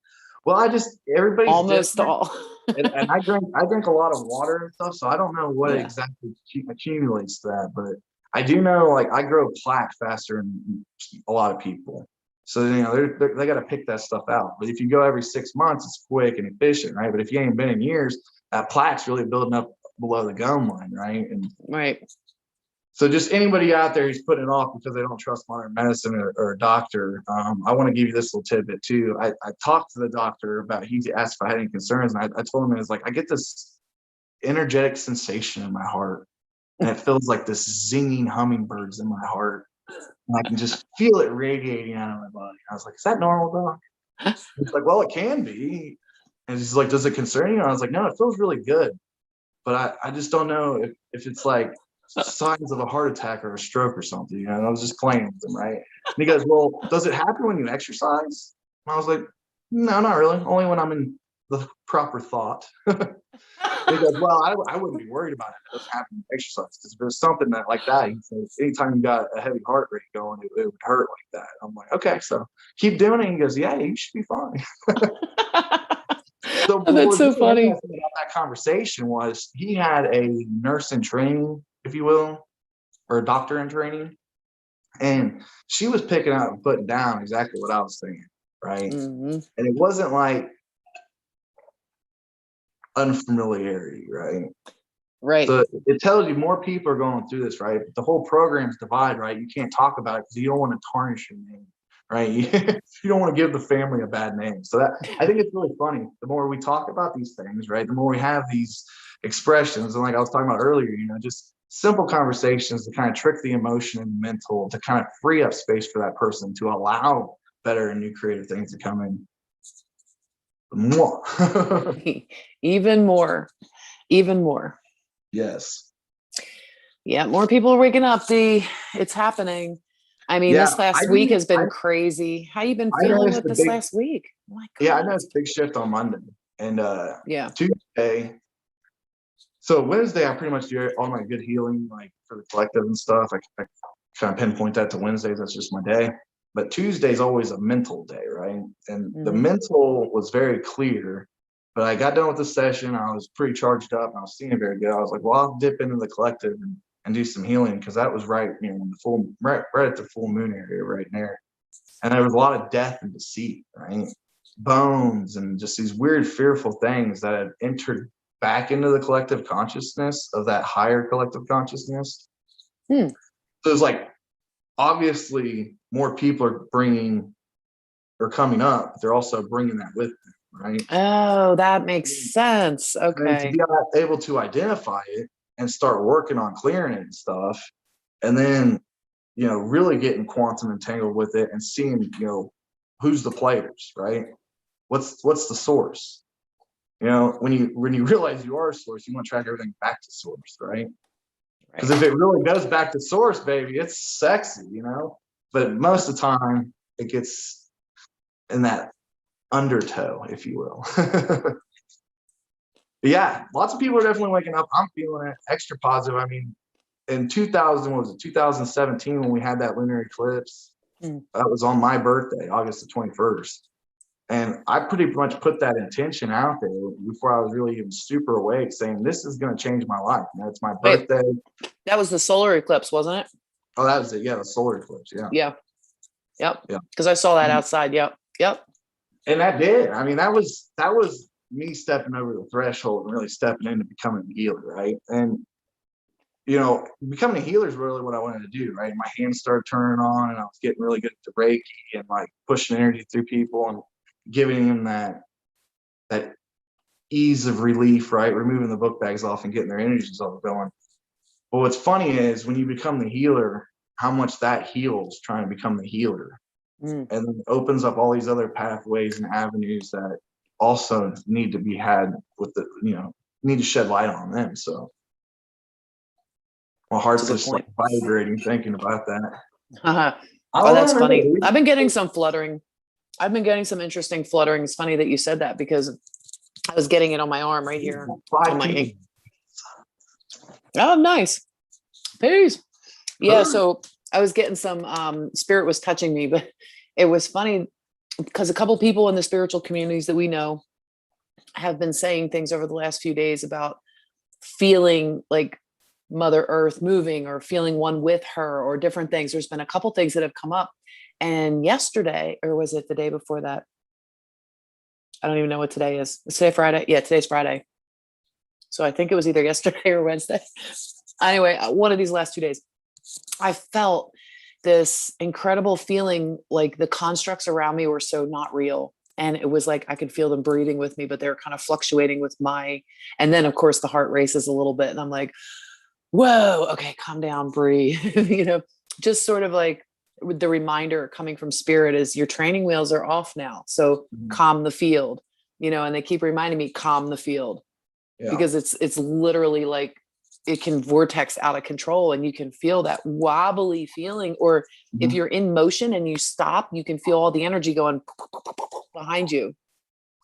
Well, everybody's Almost different. all. And I drink a lot of water and stuff, so I don't know what Yeah. exactly accumulates that, but I do know, like, I grow plaque faster than a lot of people. So, they got to pick that stuff out. But if you go every 6 months, it's quick and efficient, right? But if you ain't been in years, that plaque's really building up below the gum line, right? And Right. so just anybody out there who's putting it off because they don't trust modern medicine or a doctor, I want to give you this little tidbit too. I talked to the doctor he asked if I had any concerns, and I told him, it was like, I get this energetic sensation in my heart, and it feels like this zinging hummingbirds in my heart. And I can just feel it radiating out of my body. I was like, is that normal, doc? He's like, well, it can be. And he's like, does it concern you? And I was like, no, it feels really good. But I just don't know if it's like signs of a heart attack or a stroke or something. And I was just playing with him, right? And he goes, well, does it happen when you exercise? And I was like, no, not really. Only when I'm in the proper thought. He goes, well, I wouldn't be worried about it. It doesn't happen in exercise. Because if there's something like that, he says, anytime you got a heavy heart rate going, it would hurt like that. I'm like, okay, so keep doing it. He goes, yeah, you should be fine. So That's so funny. About that conversation was he had a nurse in training, if you will, or a doctor in training, and she was picking out and putting down exactly what I was saying, right? Mm-hmm. And it wasn't like unfamiliarity, right? Right. So it tells you more people are going through this, right? But the whole program's divide, right? You can't talk about it because you don't want to tarnish your name, right? You don't want to give the family a bad name. So I think it's really funny. The more we talk about these things, right, the more we have these expressions, and like I was talking about earlier, just simple conversations to kind of trick the emotion and mental, to kind of free up space for that person to allow better and new creative things to come in. More. Even more. Yes. Yeah, more people are waking up. It's happening. I mean, this last week has been crazy. How you been feeling with this last week? Oh my God. Yeah, I noticed a big shift on Monday and Tuesday. So Wednesday, I pretty much do all my good healing, like for the collective and stuff. I kind of pinpoint that to Wednesdays. That's just my day. But Tuesday's always a mental day, right? And the mental was very clear. But I got done with the session. I was pretty charged up. And I was seeing very good. I was like, well, I'll dip into the collective and do some healing, because that was right, in the right at the full moon area right there. And there was a lot of death and deceit, right? Bones and just these weird, fearful things that had entered back into the collective consciousness of that higher collective consciousness. So it's like, obviously more people are coming up, but they're also bringing that with them, right? Oh, that makes sense. Okay. And to be able to identify it and start working on clearing it and stuff, and then really getting quantum entangled with it and seeing who's the players, right? What's the source? When you realize you are a source, you want to track everything back to source, right? Because if it really goes back to source, baby, it's sexy, but most of the time it gets in that undertow, if you will. Yeah, lots of people are definitely waking up. I'm feeling it extra positive. I mean, in 2017, when we had that lunar eclipse, that was on my birthday, August the 21st. And I pretty much put that intention out there before I was really even super awake, saying this is going to change my life. It's my birthday. Wait, that was the solar eclipse, wasn't it? Oh, that was it. Yeah, the solar eclipse. Yeah. Yeah. Yep. Yeah. Because I saw that outside. Yep. And that did. I mean, that was me stepping over the threshold and really stepping into becoming a healer, right? And becoming a healer is really what I wanted to do, right? My hands started turning on, and I was getting really good at the Reiki and like pushing energy through people and giving them that ease of relief, right? Removing the book bags off and getting their energies all going. But what's funny is when you become the healer, how much that heals trying to become the healer. And then opens up all these other pathways and avenues that also need to be had with need to shed light on them. So my heart's just like vibrating thinking about that. Oh, that's funny. I've been getting some fluttering. I've been getting some interesting fluttering. It's funny that you said that, because I was getting it on my arm right here. On my ink. Oh, nice. Peace. Yeah, so I was getting some spirit was touching me, but it was funny. because a couple people in the spiritual communities that we know have been saying things over the last few days about feeling like Mother Earth moving or feeling one with her or different things. There's been a couple things that have come up. And yesterday, or was it the day before that? I don't even know what today is. Is today Friday? Yeah, today's Friday. So I think it was either yesterday or Wednesday. Anyway, one of these last 2 days, I felt this incredible feeling like the constructs around me were so not real. And it was like I could feel them breathing with me, but they were kind of fluctuating with my, and then of course the heart races a little bit. And I'm like, whoa, okay, calm down, breathe. Just sort of like with the reminder coming from spirit is your training wheels are off now. So calm the field, and they keep reminding me, calm the field, because it's literally like it can vortex out of control and you can feel that wobbly feeling. Or if you're in motion and you stop, you can feel all the energy going behind you,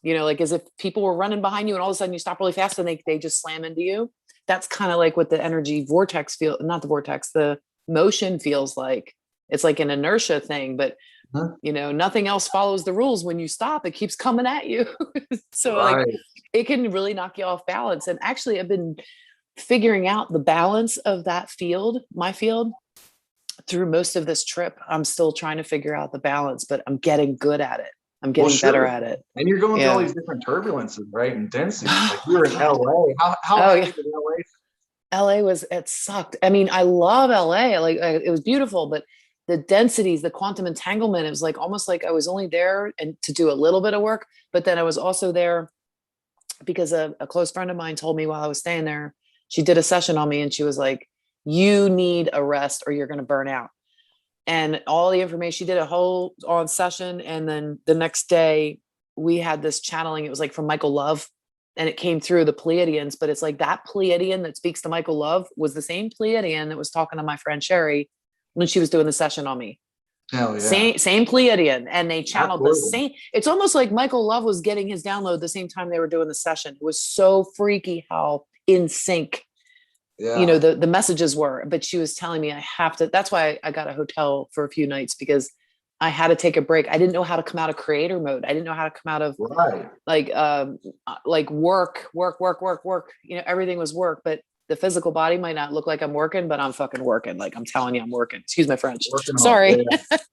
like as if people were running behind you and all of a sudden you stop really fast and they just slam into you. That's kind of like what the energy vortex not the vortex, the motion feels like. It's like an inertia thing, but nothing else follows the rules. When you stop, it keeps coming at you. So like it can really knock you off balance. And actually I've been figuring out the balance of that field, my field, through most of this trip. I'm still trying to figure out the balance, but I'm getting good at it. I'm getting better at it. And you're going through all these different turbulences, right? And densities. Like you were in LA. How did LA it sucked. I mean, I love LA. Like it was beautiful, but the densities, the quantum entanglement, it was like almost like I was only there and to do a little bit of work, but then I was also there because a close friend of mine told me while I was staying there, she did a session on me and she was like, you need a rest or you're going to burn out. And all the information, she did a whole on session. And then the next day we had this channeling. It was like from Michael Love, and it came through the Pleiadians, but it's like that Pleiadian that speaks to Michael Love was the same Pleiadian that was talking to my friend Sherry when she was doing the session on me. Hell yeah. Same Pleiadian. And they channeled the same. It's almost like Michael Love was getting his download the same time they were doing the session. It was so freaky how in sync the messages were. But she was telling me I have to, that's why I got a hotel for a few nights, because I had to take a break. I didn't know how to come out of creator mode. I didn't know how to come out of like work. Everything was work, but the physical body might not look like I'm working, but I'm fucking working. Like I'm telling you, I'm working. Excuse my French. Sorry.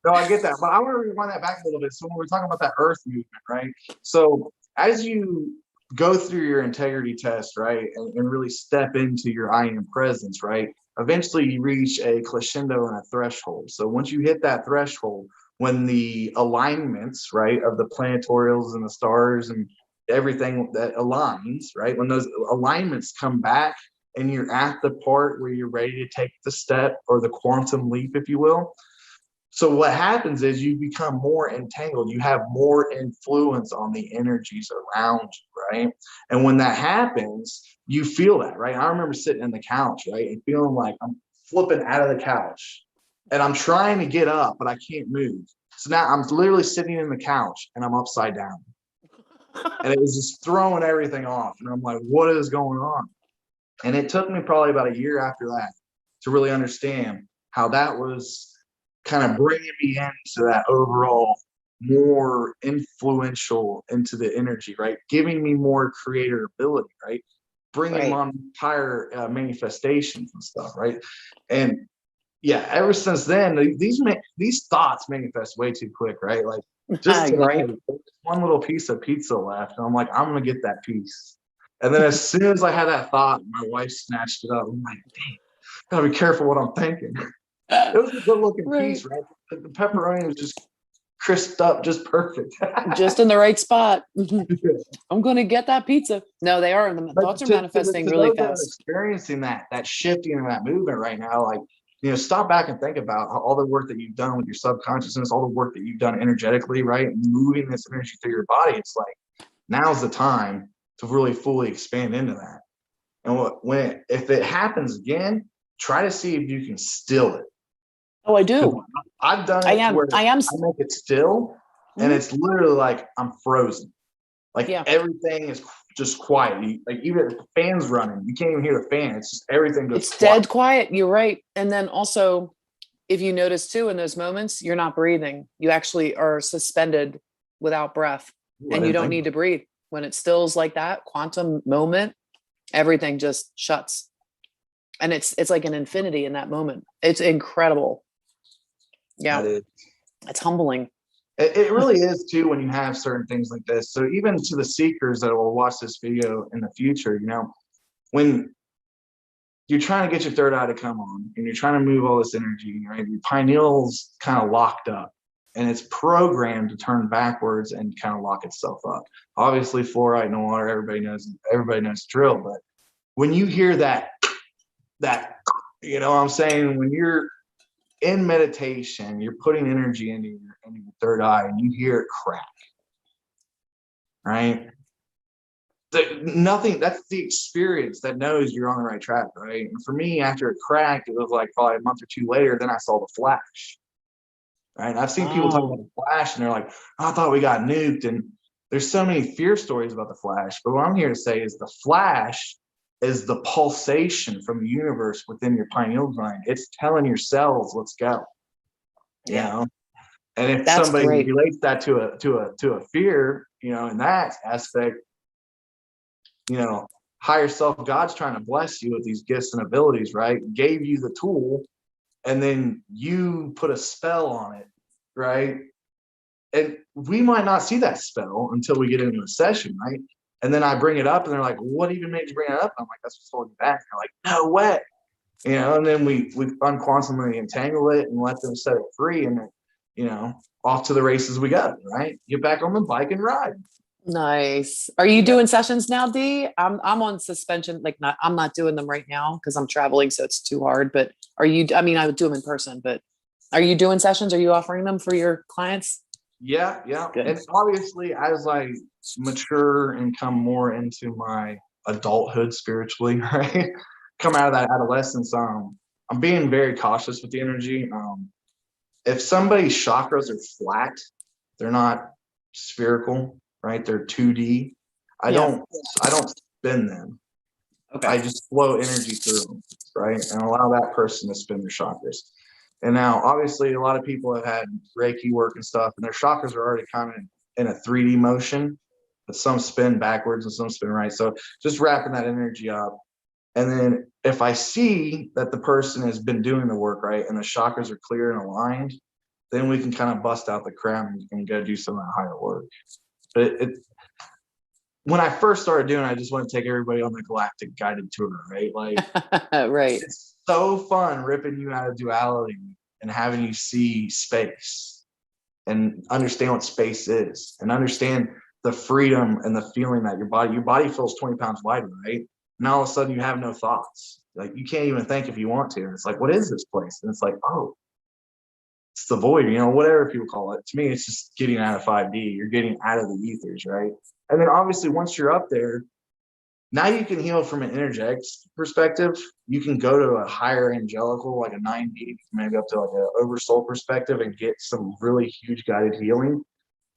No, I get that. But I want to rewind that back a little bit. So when we're talking about that earth movement, right? So as you go through your integrity test, right, and really step into your I am presence, right, eventually you reach a crescendo and a threshold. So once you hit that threshold, when the alignments, right, of the planetorials and the stars and everything that aligns, right, when those alignments come back and you're at the part where you're ready to take the step or the quantum leap, if you will. So what happens is you become more entangled. You have more influence on the energies around you, right? And when that happens, you feel that, right? I remember sitting in the couch, right, and feeling like I'm flipping out of the couch and I'm trying to get up, but I can't move. So now I'm literally sitting in the couch and I'm upside down. And it was just throwing everything off. And I'm like, what is going on? And it took me probably about a year after that to really understand how that was kind of bringing me into that overall more influential into the energy, right? Giving me more creator ability, right? Bringing on entire manifestations and stuff, right? And yeah, ever since then, these thoughts manifest way too quick, right? Like just tonight, one little piece of pizza left, and I'm like, I'm gonna get that piece. And then as soon as I had that thought, my wife snatched it up. I'm like, dang, gotta be careful what I'm thinking. It was a good looking piece, right? The pepperoni was just crisped up, just perfect. Just in the right spot. I'm going to get that pizza. No, they are. The thoughts are manifesting really fast. Experiencing that shifting and that movement right now, like, stop back and think about all the work that you've done with your subconsciousness, all the work that you've done energetically, right? And moving this energy through your body. It's like, now's the time to really fully expand into that. And if it happens again, try to see if you can still it. Oh, I do. I've done it. I make it still, and it's literally like I'm frozen. Like everything is just quiet. Like even if the fan's running, you can't even hear the fan. It's just everything goes. It's quiet. Dead quiet. You're right. And then also, if you notice too, in those moments, you're not breathing. You actually are suspended without breath, I and you didn't don't think need to breathe. When it stills like that, quantum moment, everything just shuts. And it's like an infinity in that moment. It's incredible. Yeah. that is. It's humbling. It really is too when you have certain things like this. So even to the seekers that will watch this video in the future, you know, when you're trying to get your third eye to come on and you're trying to move all this energy, right? Your pineal's kind of locked up and it's programmed to turn backwards and kind of lock itself up. Obviously, fluoride in the water, everybody knows the drill. But when you hear that, you know what I'm saying? When you're in meditation, you're putting energy into your third eye and you hear it crack, right? Nothing, that's the experience that knows you're on the right track, right? And for me, after it cracked, it was like probably a month or two later, then I saw the flash, right? I've seen people talk about the flash and they're like, oh, I thought we got nuked. And there's so many fear stories about the flash. But what I'm here to say is the flash is the pulsation from the universe within your pineal gland. It's telling your cells, let's go. You know? And if That's somebody great. relates that to a fear, you know, in that aspect, you know, higher self, God's trying to bless you with these gifts and abilities, right? Gave you the tool, and then you put a spell on it, right? And we might not see that spell until we get into a session, right? And then I bring it up and they're like, what even made you bring it up? I'm like, that's what's holding you back. They're like, no way. You know, and then we unquantumly entangle it and let them set it free, and then, you know, off to the races we go, right? Get back on the bike and ride. Nice. Are you doing sessions now, D? I'm on suspension. Like I'm not doing them right now because I'm traveling, so it's too hard. But are you, I mean, I would do them in person, but are you doing sessions? Are you offering them for your clients? Yeah. Good. And obviously as I mature and come more into my adulthood spiritually, right? Come out of that adolescence, I'm being very cautious with the energy. If somebody's chakras are flat, they're not spherical, right? They're 2D. I don't spin them. Okay. I just flow energy through them, right? And allow that person to spin their chakras. And now, obviously, a lot of people have had Reiki work and stuff, and their chakras are already kind of in a 3D motion, but some spin backwards and some spin right. So just wrapping that energy up. And then if I see that the person has been doing the work right and the chakras are clear and aligned, then we can kind of bust out the crown and go do some of that higher work. But when I first started doing it, I just want to take everybody on the Galactic guided tour, right? Like, right. It's so fun ripping you out of duality and having you see space and understand what space is and understand the freedom and the feeling that your body feels 20 pounds lighter, right? Now all of a sudden you have no thoughts. Like you can't even think if you want to. It's like, what is this place? And it's like, oh, it's the void, you know, whatever people call it. To me, it's just getting out of 5D. You're getting out of the ethers, right? And then obviously once you're up there, now you can heal from an energetic perspective. You can go to a higher angelical, like a 9D, maybe up to like an oversoul perspective and get some really huge guided healing.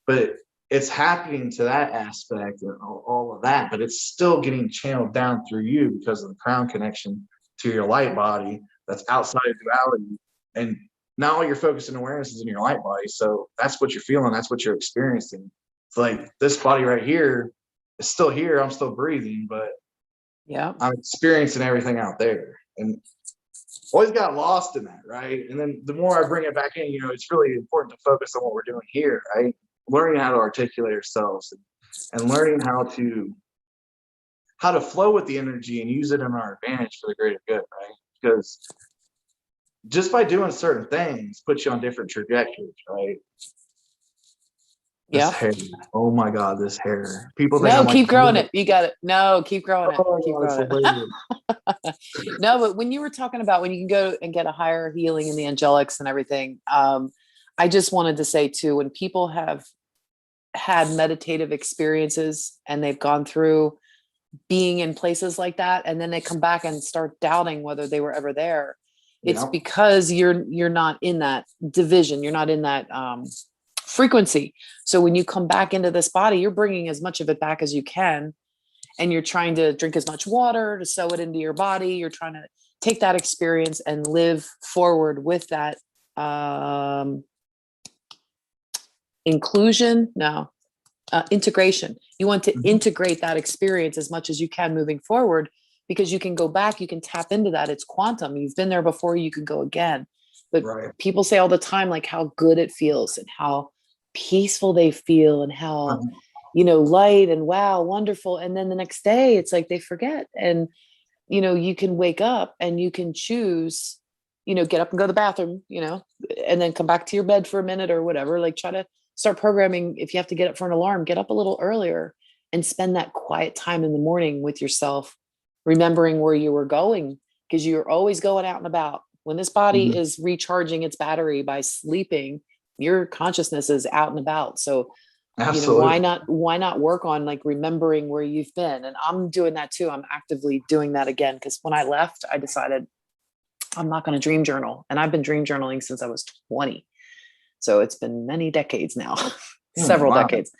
But it's happening to that aspect and all of that, but it's still getting channeled down through you because of the crown connection to your light body that's outside of duality. And now all your focus and awareness is in your light body. So that's what you're feeling. That's what you're experiencing. It's like this body right here is still here. I'm still breathing, but I'm experiencing everything out there. And always got lost in that, right? And then the more I bring it back in, you know, it's really important to focus on what we're doing here, right? Learning how to articulate ourselves and learning how to flow with the energy and use it in our advantage for the greater good, right? Because just by doing certain things puts you on different trajectories, right? This hair. Oh my God, this hair. People think I'm like, keep growing it. You got it. No, keep growing it. Oh, keep growing it. No, but when you were talking about when you can go and get a higher healing in the angelics and everything, I just wanted to say too, when people have had meditative experiences and they've gone through being in places like that, and then they come back and start doubting whether they were ever there, it's because you're not in that division. You're not in that frequency. So when you come back into this body, you're bringing as much of it back as you can, and you're trying to drink as much water to sew it into your body. You're trying to take that experience and live forward with that inclusion. No, integration. You want to integrate that experience as much as you can moving forward, because you can go back, you can tap into that. It's quantum. You've been there before, you can go again. But people say all the time, like how good it feels and how peaceful they feel and how, light and wow, wonderful. And then the next day it's like they forget. And, you can wake up and you can choose, get up and go to the bathroom, and then come back to your bed for a minute or whatever. Like try to start programming. If you have to get up for an alarm, get up a little earlier and spend that quiet time in the morning with yourself, remembering where you were going, because you're always going out and about. When this body is recharging its battery by sleeping, your consciousness is out and about. So, why not work on like remembering where you've been? And I'm doing that too. I'm actively doing that again. Because when I left, I decided I'm not going to dream journal. And I've been dream journaling since I was 20. So it's been many decades now, several decades.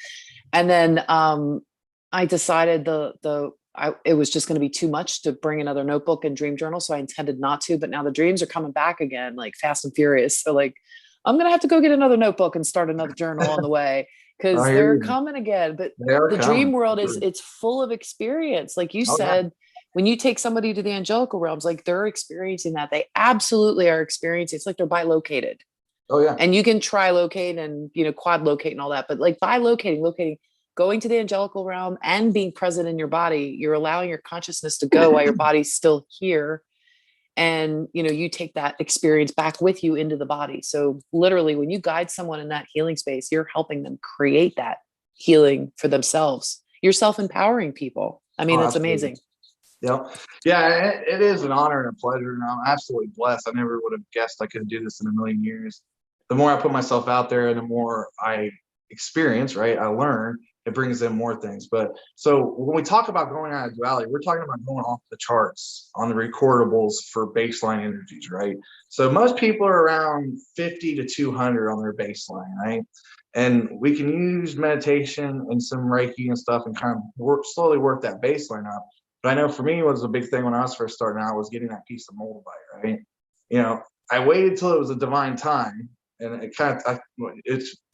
And then I decided it was just going to be too much to bring another notebook and dream journal. So I intended not to, but now the dreams are coming back again, like fast and furious. So like, I'm going to have to go get another notebook and start another journal on the way, because they're coming again. But the dream world it's full of experience. Like you said, when you take somebody to the angelical realms, like they're experiencing that. They absolutely are experiencing. It's like they're bilocated. Oh yeah. And you can trilocate and, quad locate and all that, but like locating, going to the angelical realm and being present in your body, you're allowing your consciousness to go while your body's still here. And, you take that experience back with you into the body. So literally when you guide someone in that healing space, you're helping them create that healing for themselves. You're self-empowering people. I mean, it's amazing. Yeah. It is an honor and a pleasure. And I'm absolutely blessed. I never would have guessed I could do this in a million years. The more I put myself out there and the more I experience, right, I learn, it brings in more things. But so when we talk about going out of duality, we're talking about going off the charts on the recordables for baseline energies, right? So most people are around 50 to 200 on their baseline, right? And we can use meditation and some Reiki and stuff and kind of slowly work that baseline up. But I know for me, what was a big thing when I was first starting out was getting that piece of Molabite, right? I waited till it was a divine time, and it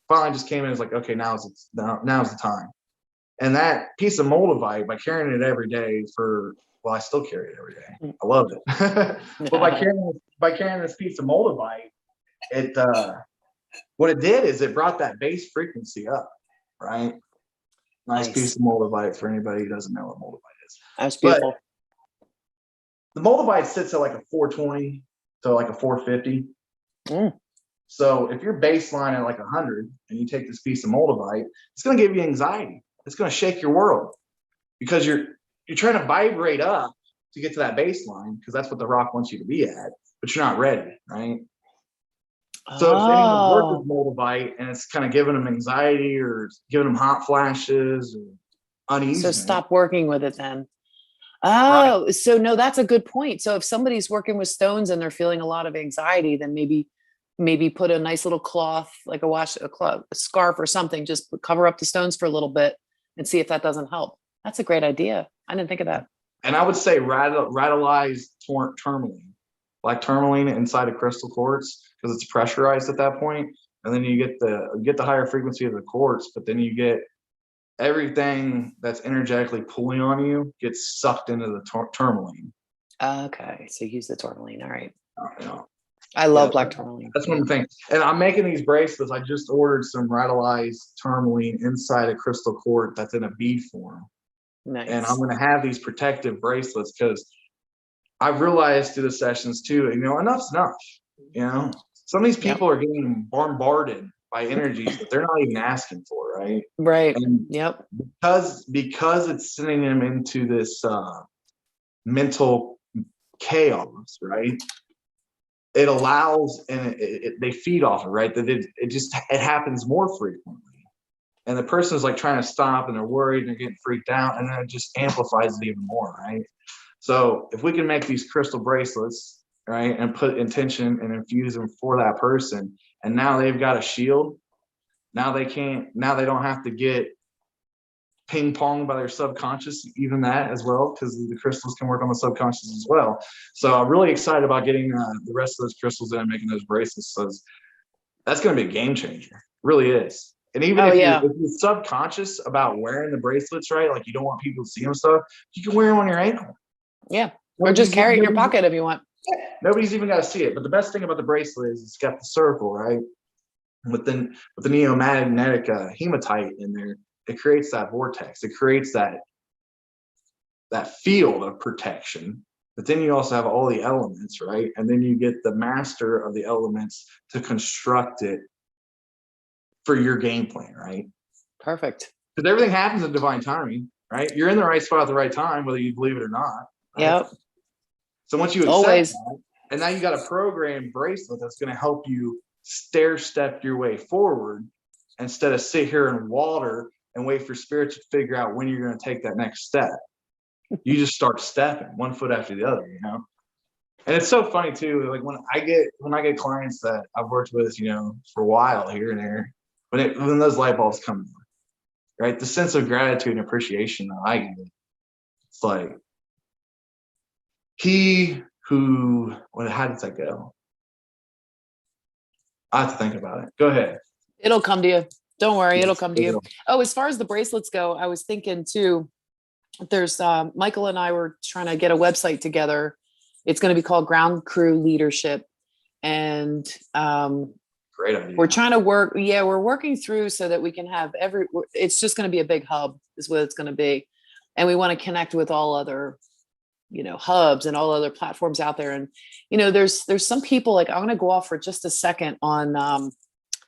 finally just came in as like, okay, now's the time. And that piece of Molabite, by carrying it every day I still carry it every day. I love it. But by carrying this piece of Molabite, what it did is it brought that base frequency up, right? Nice piece of Molabite for anybody who doesn't know what Molabite is. That's beautiful. But the Molabite sits at like a 420 to like a 450. So if you're baseline at like 100 and you take this piece of Molabite, it's going to give you anxiety. It's going to shake your world, because you're trying to vibrate up to get to that baseline, because that's what the rock wants you to be at, but you're not ready, right? So if anyone works with Molabite and it's kind of giving them anxiety or giving them hot flashes or uneasiness, so stop working with it then. Right. So no, that's a good point. So if somebody's working with stones and they're feeling a lot of anxiety, then maybe put a nice little cloth, like a scarf or something, just cover up the stones for a little bit and see if that doesn't help. That's a great idea. I didn't think of that. And I would say radicalized tourmaline, like tourmaline inside of crystal quartz, because it's pressurized at that point. And then you get the higher frequency of the quartz, but then you get everything that's energetically pulling on you gets sucked into the tourmaline. Okay, so use the tourmaline. All right. I love black tourmaline. That's one thing. And I'm making these bracelets. I just ordered some radicalized tourmaline inside a crystal quartz that's in a bead form. Nice. And I'm going to have these protective bracelets, because I've realized through the sessions too, enough's enough. Some of these people are getting bombarded by energies that they're not even asking for, right? Right. And because it's sending them into this mental chaos, right? It allows, and they feed off it, right? That it happens more frequently, and the person is like trying to stop, and they're worried, and they're getting freaked out, and then it just amplifies it even more, right? So if we can make these crystal bracelets, right, and put intention and infuse them for that person, and now they've got a shield. Now they don't have to get ping pong by their subconscious, even that as well, because the crystals can work on the subconscious as well. So I'm really excited about getting the rest of those crystals in and making those bracelets. So that's going to be a game changer. It really is. And even if you're subconscious about wearing the bracelets, right? Like you don't want people to see them stuff, you can wear them on your ankle. Yeah. Or just carry it in your pocket if you want. Nobody's even got to see it. But the best thing about the bracelet is it's got the circle, right? With the neomagnetic hematite in there, it creates that vortex. It creates that field of protection. But then you also have all the elements, right? And then you get the master of the elements to construct it for your game plan, right? Perfect. Because everything happens in divine timing, right? You're in the right spot at the right time, whether you believe it or not. Right? Yep. So once you accept that, and now you got a program bracelet that's going to help you stair step your way forward instead of sit here and water and wait for spirit to figure out when you're going to take that next step. You just start stepping one foot after the other, you know? And it's so funny too. Like when I get clients that I've worked with, you know, for a while here and there, when those light bulbs come in, right? The sense of gratitude and appreciation that I get, it's like how did that go? I have to think about it. Go ahead. It'll come to you. Don't worry. It'll come to you. Oh, as far as the bracelets go, I was thinking too, there's Michael and I were trying to get a website together. It's going to be called Ground Crew Leadership. And great idea. We're trying to work. Yeah, we're working through so that we can have it's just going to be a big hub is what it's going to be. And we want to connect with all other, you know, hubs and all other platforms out there. And, you know, there's some people, like, I'm going to go off for just a second on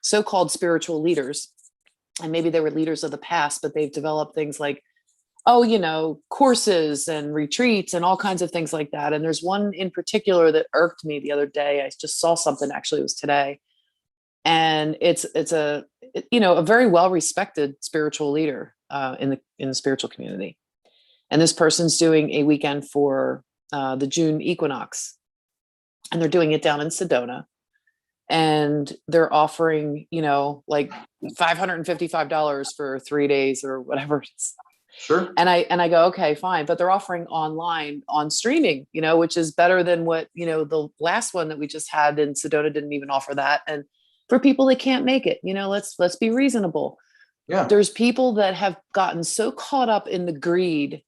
so-called spiritual leaders. And maybe they were leaders of the past, but they've developed things like, you know, courses and retreats and all kinds of things like that. And there's one in particular that irked me the other day. I just saw something, actually, it was today. And it's a very well-respected spiritual leader in the spiritual community. And this person's doing a weekend for the June equinox, and they're doing it down in Sedona. And they're offering, you know, like $555 for 3 days or whatever it is. Sure. And I go, okay, fine. But they're offering online on streaming, you know, which is better than what, you know, the last one that we just had in Sedona didn't even offer that. And for people that can't make it, you know, let's be reasonable. Yeah. There's people that have gotten so caught up in the greed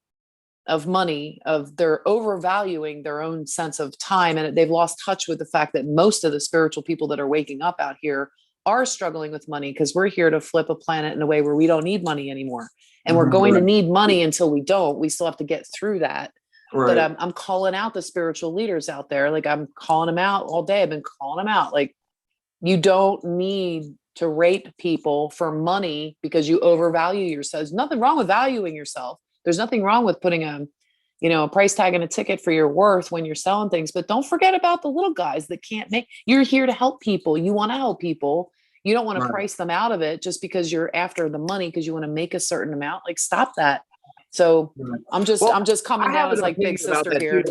of money, of their overvaluing their own sense of time. And they've lost touch with the fact that most of the spiritual people that are waking up out here are struggling with money, because we're here to flip a planet in a way where we don't need money anymore. And we're going to need money until we don't. We still have to get through that. Right. But I'm calling out the spiritual leaders out there. Like, I'm calling them out all day. I've been calling them out. Like, you don't need to rape people for money because you overvalue yourself. There's nothing wrong with valuing yourself. There's nothing wrong with putting a price tag and a ticket for your worth when you're selling things. But don't forget about the little guys that can't make. You're here to help people. You want to help people. You don't want to price them out of it just because you're after the money because you want to make a certain amount. Like, stop that. So I'm just coming down as like big sister here.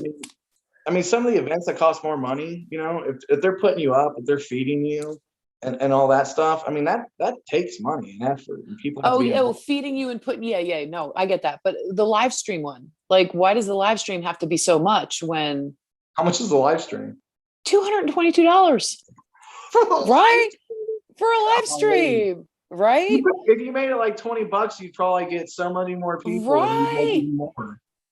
I mean, some of the events that cost more money, you know, if they're putting you up, if they're feeding you and all that stuff, I mean, that takes money and effort. And people feeding you and putting, no, I get that. But the live stream one, like, why does the live stream have to be so much when? How much is the live stream? $222. Right? For a live stream, right? If you made it like $20, you'd probably get so many more people. Right.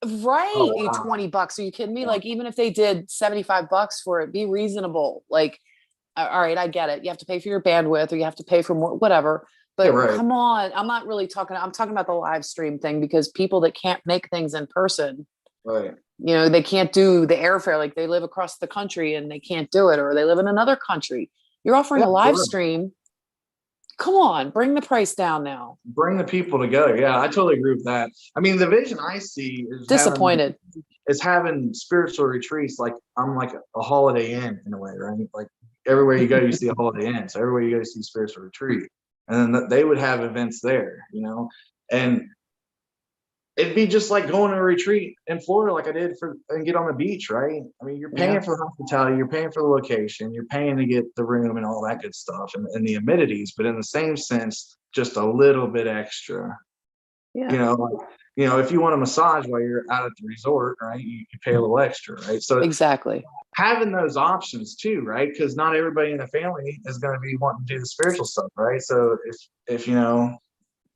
Right. Oh, wow. $20. Are you kidding me? Like, even if they did $75 for it, be reasonable. Like, all right, I get it. You have to pay for your bandwidth, or you have to pay for more, whatever. But come on, I'm talking about the live stream thing, because people that can't make things in person, right? You know, they can't do the airfare. Like, they live across the country and they can't do it, or they live in another country. You're offering a live stream. Come on, bring the price down now. Bring the people together. Yeah, I totally agree with that. I mean, the vision I see is disappointed. Having spiritual retreats like I'm like a Holiday Inn in a way, right? Like, everywhere you go, you see a Holiday Inn. So everywhere you go, you see spiritual retreat. And then they would have events there, you know, and it'd be just like going to a retreat in Florida, like I did and get on the beach, right? I mean, you're paying for the hospitality, you're paying for the location, you're paying to get the room and all that good stuff and the amenities, but in the same sense, just a little bit extra. Yeah. You know, like, you know, if you want a massage while you're out at the resort, right, you pay a little extra, right? So Exactly. having those options too, right? Because not everybody in the family is going to be wanting to do the spiritual stuff, right? So if you know,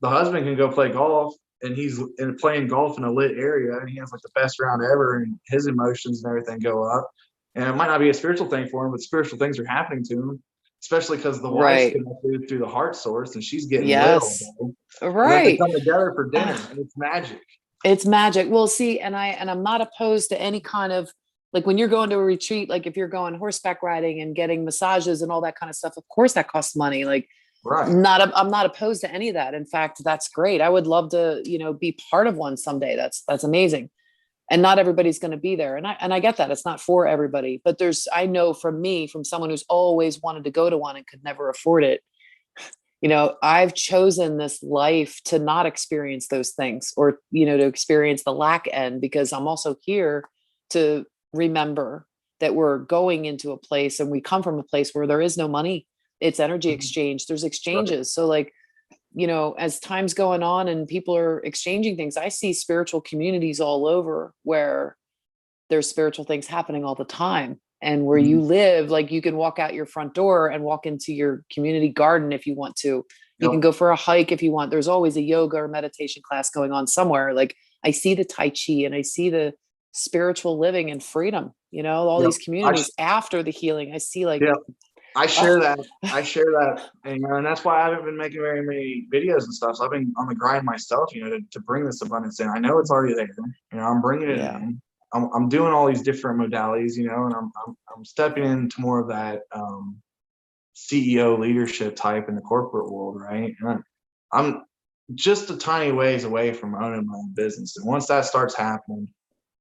the husband can go play golf and he's playing golf in a lit area and he has like the best round ever and his emotions and everything go up. And it might not be a spiritual thing for him, but spiritual things are happening to him, especially because the wife's Right. connected through the heart source and she's getting lit all Yes. day. And then they Right. come together for dinner and it's magic. It's magic. Well, see, and I'm not opposed to any kind of, like, when you're going to a retreat, like if you're going horseback riding and getting massages and all that kind of stuff, of course that costs money. Like, Right. I'm not opposed to any of that. In fact, that's great. I would love to, you know, be part of one someday. That's amazing. And not everybody's going to be there. And I get that it's not for everybody, but I know from someone who's always wanted to go to one and could never afford it. You know, I've chosen this life to not experience those things, or, you know, to experience the lack end, because I'm also here to remember that we're going into a place, and we come from a place where there is no money. It's energy exchange. There's exchanges. Right. So like, you know, as time's going on and people are exchanging things, I see spiritual communities all over where there's spiritual things happening all the time. And where you live, like, you can walk out your front door and walk into your community garden if you want to. You can go for a hike if you want. There's always a yoga or meditation class going on somewhere. Like, I see the Tai Chi and I see the spiritual living and freedom, you know, all these communities after the healing. I see, like, I share that. I share that. And, you know, and that's why I haven't been making very many videos and stuff. So I've been on the grind myself, you know, to bring this abundance in. I know it's already there. You know, I'm bringing it in. I'm doing all these different modalities, you know, and I'm stepping into more of that CEO leadership type in the corporate world, right? And I'm just a tiny ways away from owning my own business. And once that starts happening,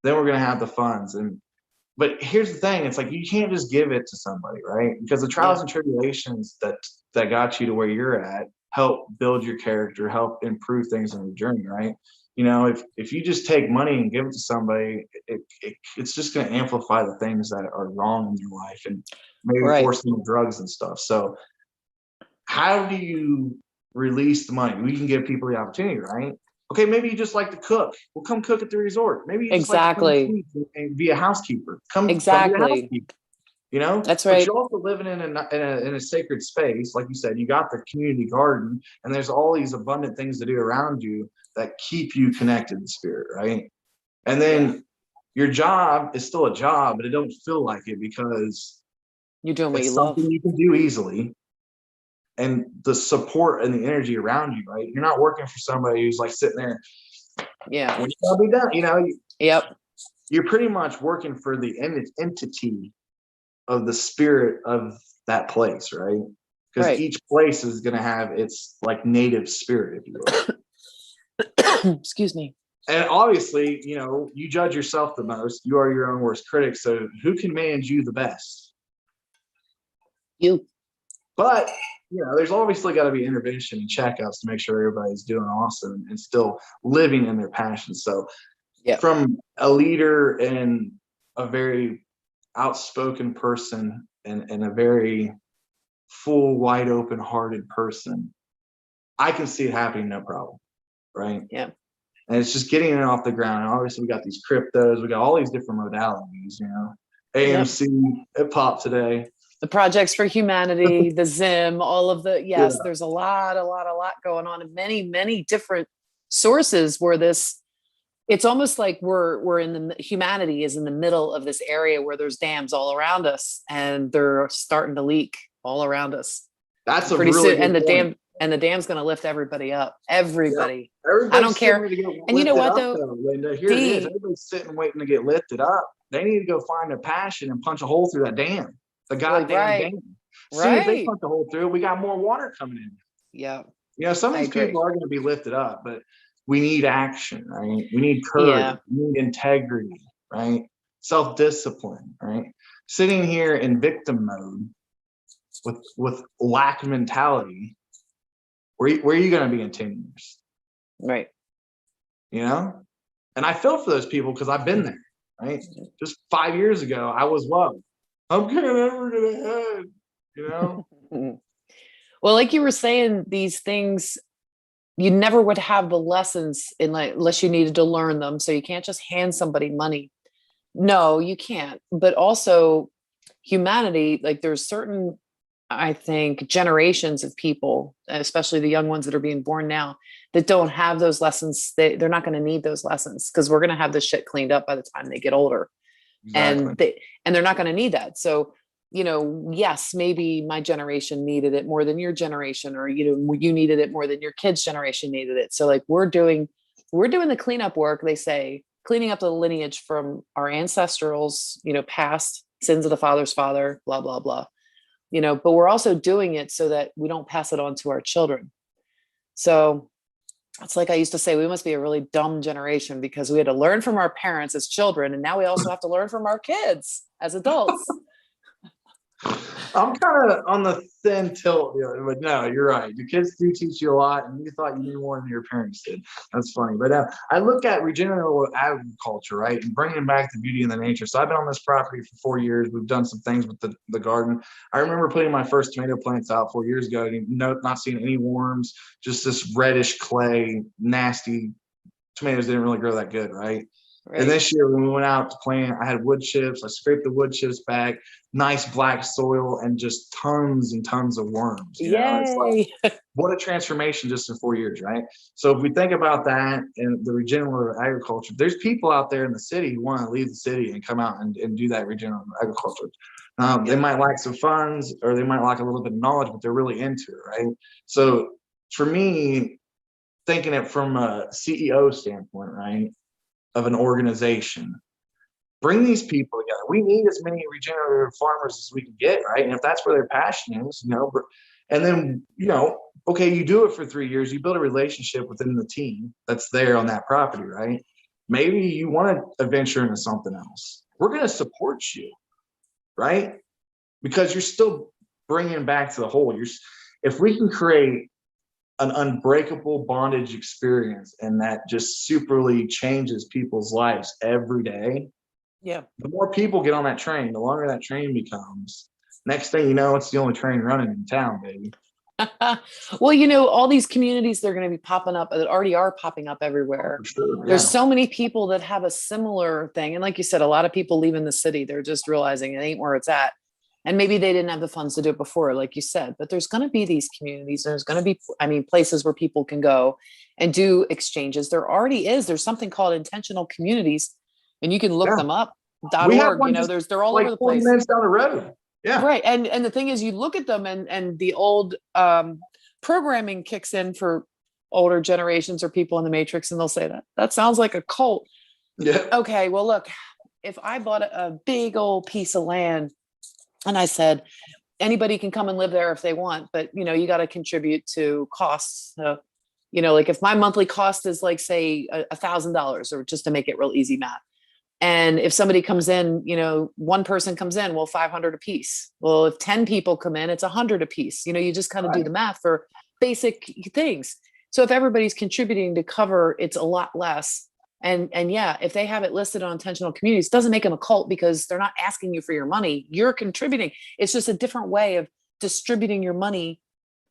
then we're gonna have the funds. But here's the thing, it's like you can't just give it to somebody, right? Because the trials and tribulations that got you to where you're at help build your character, help improve things on your journey, right? You know, if you just take money and give it to somebody, it's just going to amplify the things that are wrong in your life and maybe force them to drugs and stuff. So how do you release the money? We can give people the opportunity, right? Okay, maybe you just like to cook. Well, come cook at the resort. Maybe you just like to clean and be a housekeeper. Come be a housekeeper. You know, that's right. But you're also living in a sacred space, like you said. You got the community garden, and there's all these abundant things to do around you that keep you connected to spirit, right? And then your job is still a job, but it don't feel like it because you're doing what you love. You can do easily, and the support and the energy around you, right? You're not working for somebody who's like sitting there. Yeah. When you gotta be done, you know. Yep. You're pretty much working for the entity of the spirit of that place, right? Because each place is going to have its like native spirit, if you will. Excuse me. And obviously, you know, you judge yourself the most. You are your own worst critic. So who can manage you the best? You. But, you know, there's obviously got to be intervention and checkouts to make sure everybody's doing awesome and still living in their passion. So from a leader and a very outspoken person and a very full, wide open hearted person, I can see it happening, no problem. Right. Yeah. And it's just getting it off the ground. And obviously we got these cryptos, we got all these different modalities, you know, AMC, it popped today. The Projects for Humanity, the Zim, all of the, there's a lot going on, and many different sources where it's almost like we're in humanity is in the middle of this area where there's dams all around us, and they're starting to leak all around us. That's a really good point. The dam's going to lift everybody up. Everybody. I don't care. And you know what, though? Lynda, here it is. Everybody's sitting waiting to get lifted up. They need to go find their passion and punch a hole through that dam. The goddamn dam. Soon as they punch a hole through, we got more water coming in. Yeah. You know, some of these people are going to be lifted up, but we need action, right? We need courage. We need integrity, right? Self-discipline, right? Sitting here in victim mode with lack mentality, where are you going to be in 10 years? Right. You know? And I feel for those people because I've been there, right? Just 5 years ago, I was low. I'm going to never get ahead, you know? Well, like you were saying, these things, you never would have the lessons unless you needed to learn them. So you can't just hand somebody money. No, you can't. But also humanity, like there's certain, I think, generations of people, especially the young ones that are being born now, that don't have those lessons. They're not going to need those lessons because we're going to have this shit cleaned up by the time they get older. Exactly. And they're not going to need that. So, yes, maybe my generation needed it more than your generation, or, you needed it more than your kids' generation needed it. So like we're doing the cleanup work, they say, cleaning up the lineage from our ancestrals, past sins of the father's father, blah, blah, blah, but we're also doing it so that we don't pass it on to our children. So it's like I used to say, we must be a really dumb generation because we had to learn from our parents as children. And now we also have to learn from our kids as adults. I'm kind of on the thin tilt, but no, you're right. Your kids do teach you a lot, and you thought you knew more than your parents did. That's funny. But I look at regenerative agriculture, right, and bringing back the beauty and the nature. So I've been on this property for 4 years. We've done some things with the garden. I remember putting my first tomato plants out 4 years ago, and not seeing any worms, just this reddish clay, nasty tomatoes didn't really grow that good, right? Right. And this year when we went out to plant, I had wood chips. I scraped the wood chips back, nice black soil, and just tons and tons of worms. Yay! It's like, what a transformation just in 4 years, right? So if we think about that and the regenerative agriculture, there's people out there in the city who want to leave the city and come out and do that regenerative agriculture. They might lack some funds, or they might lack a little bit of knowledge, but they're really into it, right? So for me, thinking it from a CEO standpoint, right, of an organization, bring these people together. We need as many regenerative farmers as we can get, right? And if that's where their passion is, and then, okay, you do it for 3 years, you build a relationship within the team that's there on that property, right? Maybe you want to venture into something else. We're going to support you, right? Because you're still bringing back to the whole. If we can create an unbreakable bondage experience, and that just superly changes people's lives every day. Yeah. The more people get on that train, the longer that train becomes. Next thing you know, it's the only train running in town, baby. Well, all these communities, they're going to be popping up, that already are popping up everywhere. For sure, yeah. There's so many people that have a similar thing. And like you said, a lot of people leaving the city, they're just realizing it ain't where it's at. And maybe they didn't have the funds to do it before, like you said, but there's going to be these communities. There's going to be, places where people can go and do exchanges. There already is. There's something called intentional communities, and you can look them up. .org, they're all over the place. 40 minutes down the road. Yeah. Right. And the thing is, you look at them and the old programming kicks in for older generations or people in the matrix, and they'll say that sounds like a cult. Yeah. Okay. Well, look, if I bought a big old piece of land, and I said, anybody can come and live there if they want, but you got to contribute to costs. So, like if my monthly cost is like, say, $1,000, or just to make it real easy math. And if somebody comes in, one person comes in, well, 500 a piece. Well, if 10 people come in, it's 100 a piece. You just kind of do the math for basic things. So if everybody's contributing to cover, it's a lot less. And yeah, if they have it listed on intentional communities, it doesn't make them a cult because they're not asking you for your money. You're contributing. It's just a different way of distributing your money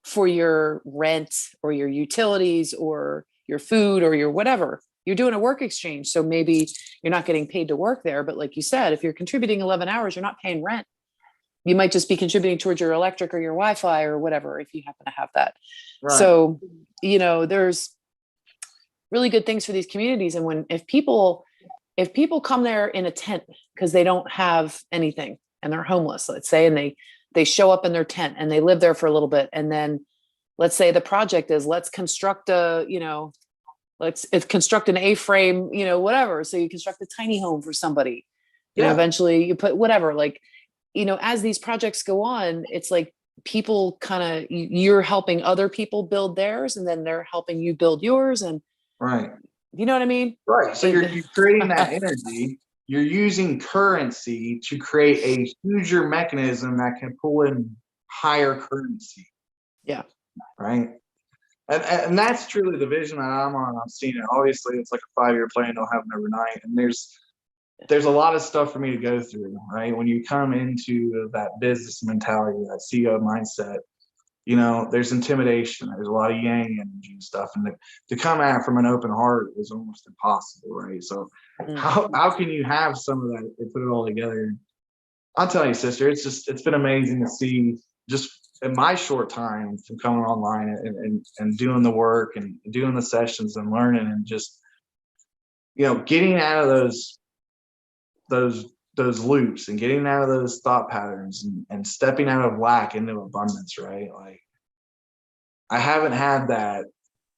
for your rent or your utilities or your food or your whatever. You're doing a work exchange. So maybe you're not getting paid to work there. But like you said, if you're contributing 11 hours, you're not paying rent. You might just be contributing towards your electric or your Wi-Fi or whatever, if you happen to have that. Right. So, there's really good things for these communities. And if people come there in a tent because they don't have anything and they're homeless, let's say, and they show up in their tent and they live there for a little bit. And then let's say the project is, let's construct construct an A-frame, whatever. So you construct a tiny home for somebody, eventually you put whatever, as these projects go on, it's like people you're helping other people build theirs, and then they're helping you build yours. And right. You know what I mean? Right. So you're creating that energy. You're using currency to create a huger mechanism that can pull in higher currency. Yeah. Right. And that's truly the vision that I'm on. I'm seeing it. Obviously, it's like a 5-year plan. Don't happen overnight. And there's a lot of stuff for me to go through. Right. When you come into that business mentality, that CEO mindset, you know, there's intimidation, there's a lot of yang energy and stuff, and to come at it from an open heart is almost impossible, right? So how can you have some of that and put it all together? I'll tell you, sister, it's been amazing to see, just in my short time from coming online and doing the work and doing the sessions and learning, and just, you know, getting out of those loops and getting out of those thought patterns and stepping out of lack into abundance, right? Like, I haven't had that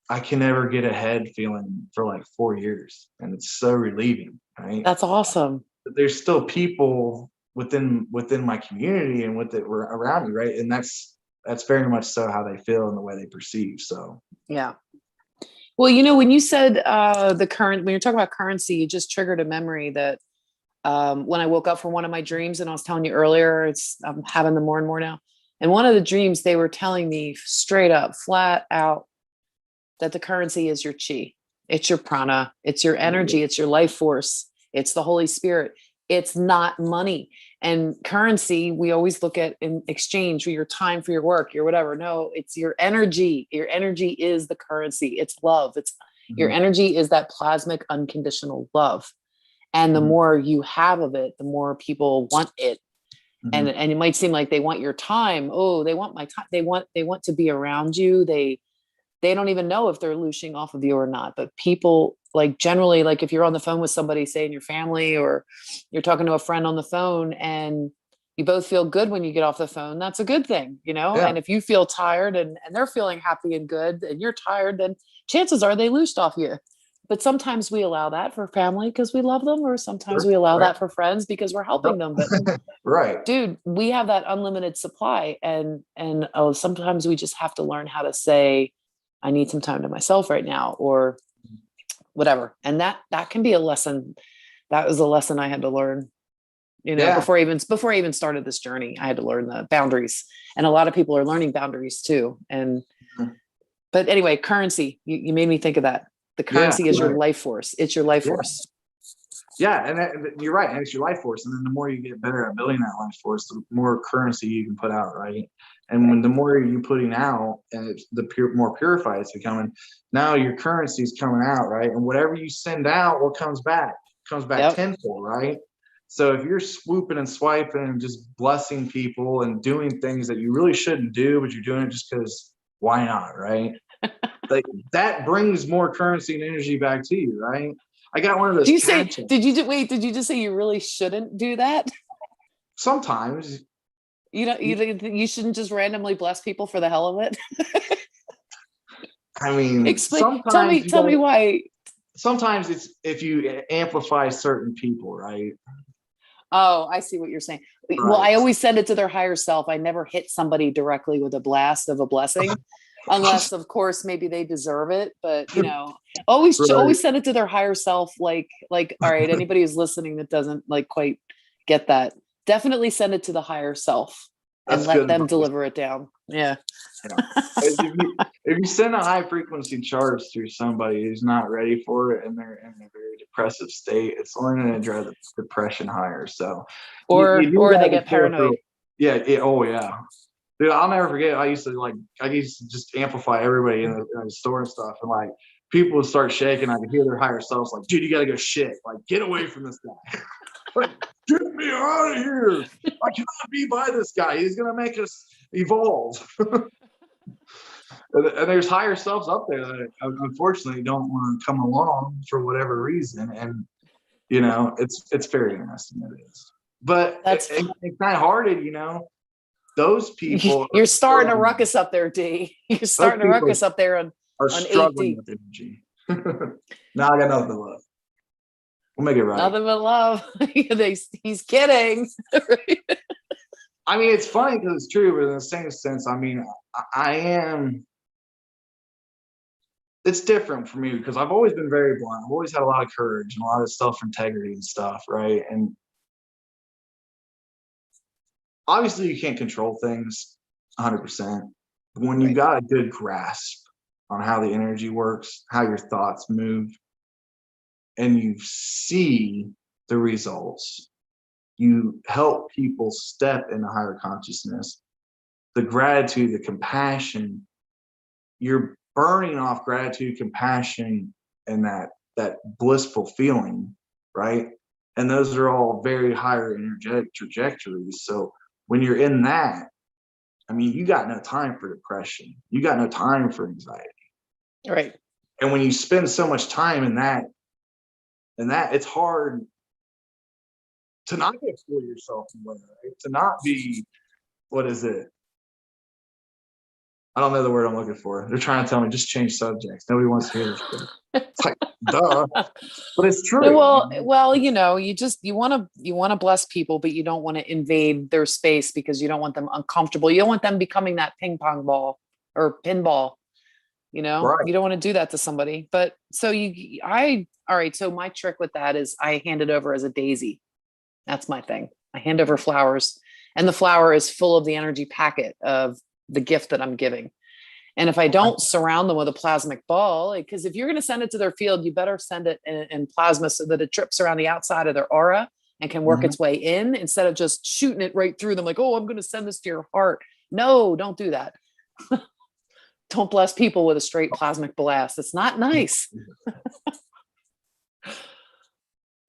I can never get ahead feeling for like 4 years, and it's so relieving, right? That's awesome. But there's still people within my community and with it around me, right? And that's very much so how they feel and the way they perceive. So Yeah. Well, you know, when you said when you're talking about currency, you just triggered a memory that when I woke up from one of my dreams, and I was telling you earlier, I'm having them more and more now. And one of the dreams, they were telling me straight up, flat out, that the currency is your chi. It's your prana. It's your energy. It's your life force. It's the Holy Spirit. It's not money. And currency, we always look at in exchange for your time, for your work, your whatever. No, it's your energy. Your energy is the currency. It's love. It's your energy is that plasmic, unconditional love. And the more you have of it, the more people want it. And it might seem like they want your time. Oh, they want my time. They want to be around you. They don't even know if they're looshing off of you or not. But people, like, generally, like if you're on the phone with somebody, say in your family, or you're talking to a friend on the phone, and you both feel good when you get off the phone, that's a good thing, you know? Yeah. And if you feel tired and they're feeling happy and good and you're tired, then chances are they loosed off you. But sometimes we allow that for family because we love them, or sometimes we allow that for friends because we're helping them. But right, dude, we have that unlimited supply, and sometimes we just have to learn how to say, I need some time to myself right now, or whatever. And that can be a lesson. That was a lesson I had to learn, you know, before I even started this journey. I had to learn the boundaries, and a lot of people are learning boundaries too. And but anyway, currency, you made me think of that. The currency is your life force. It's your life force. Yeah, and you're right. And it's your life force. And then the more you get better at building that life force, the more currency you can put out, right? And when the more you're putting out, and it's more purified it's becoming, now your currency is coming out, right? And whatever you send out, what comes back tenfold, right? So if you're swooping and swiping and just blessing people and doing things that you really shouldn't do, but you're doing it just because why not, right? Like, that brings more currency and energy back to you, right? I got one of those. Did you just say you really shouldn't do that? Sometimes. You shouldn't just randomly bless people for the hell of it. I mean, tell me why. Sometimes it's if you amplify certain people, right? Oh, I see what you're saying. Right. Well, I always send it to their higher self. I never hit somebody directly with a blast of a blessing. Unless, of course, maybe they deserve it, but you know, always send it to their higher self. Like, all right, anybody who's listening that doesn't like quite get that, definitely send it to the higher self and let them deliver it down. Yeah. If you send a high frequency charge through somebody who's not ready for it and they're in a very depressive state, it's only going to drive the depression higher. So, or they get paranoid. Yeah. Oh yeah. Dude, I'll never forget. I used to just amplify everybody in the store and stuff, and like people would start shaking. I could hear their higher selves like, "Dude, you gotta go shit. Like, get away from this guy. Like, get me out of here. I cannot be by this guy. He's gonna make us evolve." And there's higher selves up there that unfortunately don't want to come along for whatever reason, and you know, it's very interesting. It is, but it's kind of hearted, you know. Those people, you're starting a ruckus up there, D. You're starting a ruckus up there on struggling 8D. With energy. Now I got nothing but love. We'll make it right. Nothing but love. He's kidding. I mean, it's funny because it's true, but in the same sense, I mean, I am. It's different for me because I've always been very blunt. I've always had a lot of courage and a lot of self-integrity and stuff, right? And obviously, you can't control things 100%. But when you got a good grasp on how the energy works, how your thoughts move, and you see the results, you help people step into higher consciousness. the gratitude, the compassion, you're burning off gratitude, compassion, and that blissful feeling, right? And those are all very higher energetic trajectories. So when you're in that, I mean, you got no time for depression. You got no time for anxiety. Right. And when you spend so much time in that, it's hard to not get full of yourself away, right? To not be, what is it? I don't know the word I'm looking for. They're trying to tell me just change subjects. Nobody wants to hear this shit. It's like, duh. But it's true. Well, you know, you want to bless people, but you don't want to invade their space because you don't want them uncomfortable. You don't want them becoming that ping pong ball or pinball. You know, Right. you don't want to do that to somebody. But so all right. So my trick with that is I hand it over as a daisy. That's my thing. I hand over flowers, and the flower is full of the energy packet of the gift that I'm giving. And if I don't surround them with a plasmic ball, because if you're going to send it to their field, you better send it in plasma so that it trips around the outside of their aura and can work its way in, instead of just shooting it right through them like, oh, I'm going to send this to your heart. No, don't do that. Don't bless people with a straight plasmic blast. It's not nice.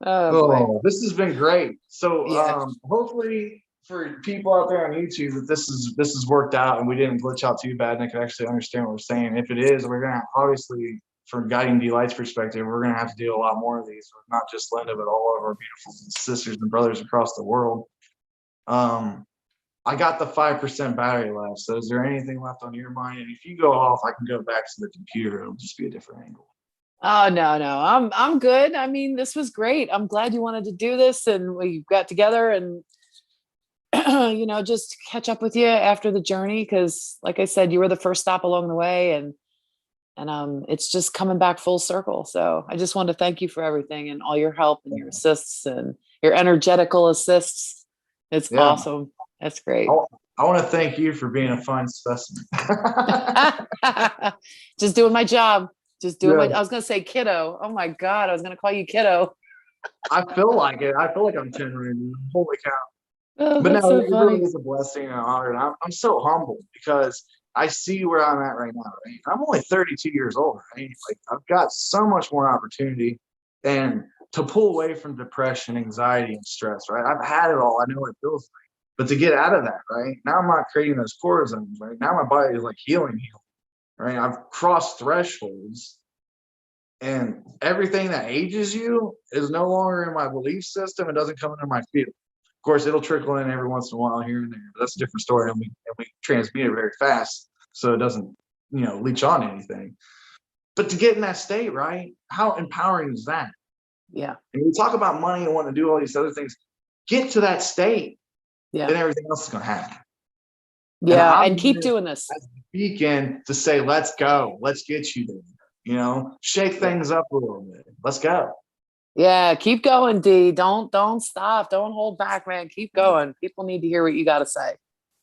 Oh, this has been great. So Yeah. hopefully for people out there on YouTube that this is worked out and we didn't glitch out too bad and they could actually understand what we're saying. If it is, we're gonna obviously, from Guiding Delight's perspective, we're gonna have to do a lot more of these, not just Lynda, but all of our beautiful sisters and brothers across the world. I got the 5% battery left. So is there anything left on your mind? And if you go off, I can go back to the computer. It'll just be a different angle. Oh, no. I'm good. I mean, this was great. I'm glad you wanted to do this and we got together and, you know, just catch up with you after the journey. Cause like I said, you were the first stop along the way and it's just coming back full circle. So I just want to thank you for everything and all your help and your assists and your energetical assists. It's awesome. That's great. I want to thank you for being a fine specimen. Just doing my job. Just doing I was going to say kiddo. Oh my God. I was going to call you kiddo. I feel like it. I feel like I'm 10 right now. Holy cow. Oh, But no, so it really is a blessing and an honor. And I'm so humbled because I see where I'm at right now. Right? I'm only 32 years old. Right? Like I've got so much more opportunity and to pull away from depression, anxiety, and stress. Right? I've had it all. I know what it feels like. But to get out of that, right now, I'm not creating those cortisones. Right now, my body is like healing. Right? I've crossed thresholds, and everything that ages you is no longer in my belief system. It doesn't come into my field. Of course, it'll trickle in every once in a while here and there, but that's a different story. And we transmute it very fast, so it doesn't, leach on anything. But to get in that state, right? How empowering is that? Yeah. And we talk about money and wanting to do all these other things. Get to that state, yeah, then everything else is going to happen. Yeah, and keep doing this. As a beacon to say, let's go, let's get you there. Shake things up a little bit. Let's go. Yeah, keep going, D. Don't stop. Don't hold back, man. Keep going. People need to hear what you got to say.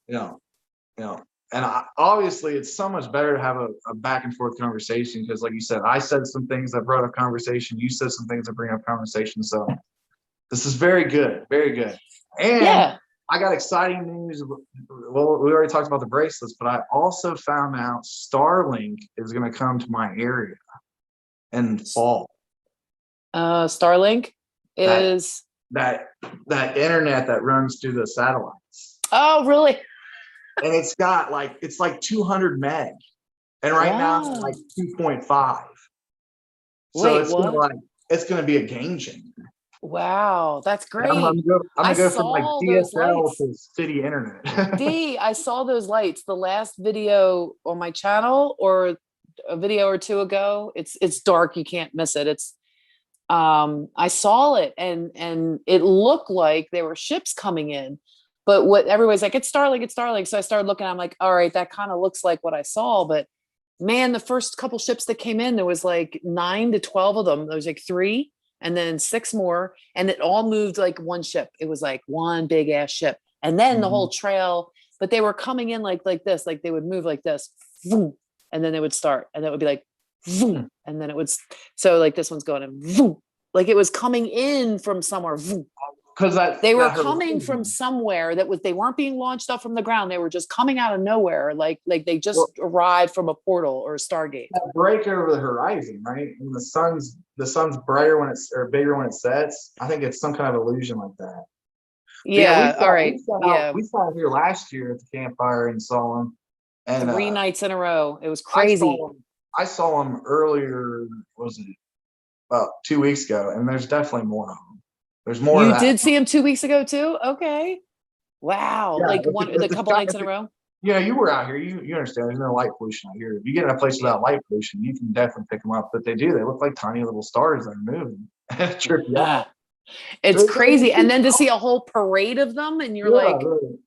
And obviously, it's so much better to have a back and forth conversation because, like you said, I said some things that brought up conversation. You said some things that bring up conversation. So this is very good, very good. And I got exciting news. Well, we already talked about the bracelets, but I also found out Starlink is going to come to my area in fall. Starlink is that internet that runs through the satellites. Oh, really? And it's like 200 meg, and right now it's like 2.5. So it's going to be a game changer. Wow, that's great. I'm gonna go from like DSL to city internet. D, I saw those lights. The last video on my channel, or a video or two ago. It's dark. You can't miss it. I saw it and it looked like there were ships coming in, but what everybody's like, it's Starlink. So I started looking, I'm like, all right, that kind of looks like what I saw, but man, the first couple ships that came in, there was like 9 to 12 of them. There was like 3 and then 6 more. And it all moved like one ship. It was like one big ass ship. And then the whole trail, but they were coming in like this, like they would move like this, and then they would start, and that would be like, and then it would, so like this one's going in, like it was coming in from somewhere. because they were coming from somewhere they weren't being launched up from the ground. They were just coming out of nowhere, like they just arrived from a portal or a Stargate. That break over the horizon, right? And the sun's brighter when it's or bigger when it sets. I think it's some kind of illusion like that. Yeah. All right. We saw it here last year at the campfire and saw them. And 3 nights in a row. It was crazy. I saw them earlier. Was it about 2 weeks ago? And there's definitely more of them. There's more. You did see him 2 weeks ago too? Okay. Wow. Yeah, like the couple nights in a row? Yeah, you were out here. You understand there's no light pollution out here. If you get in a place without light pollution, you can definitely pick them up. But they do. They look like tiny little stars that are moving. Trip you out. It's crazy. And then to see a whole parade of them and you're like, really.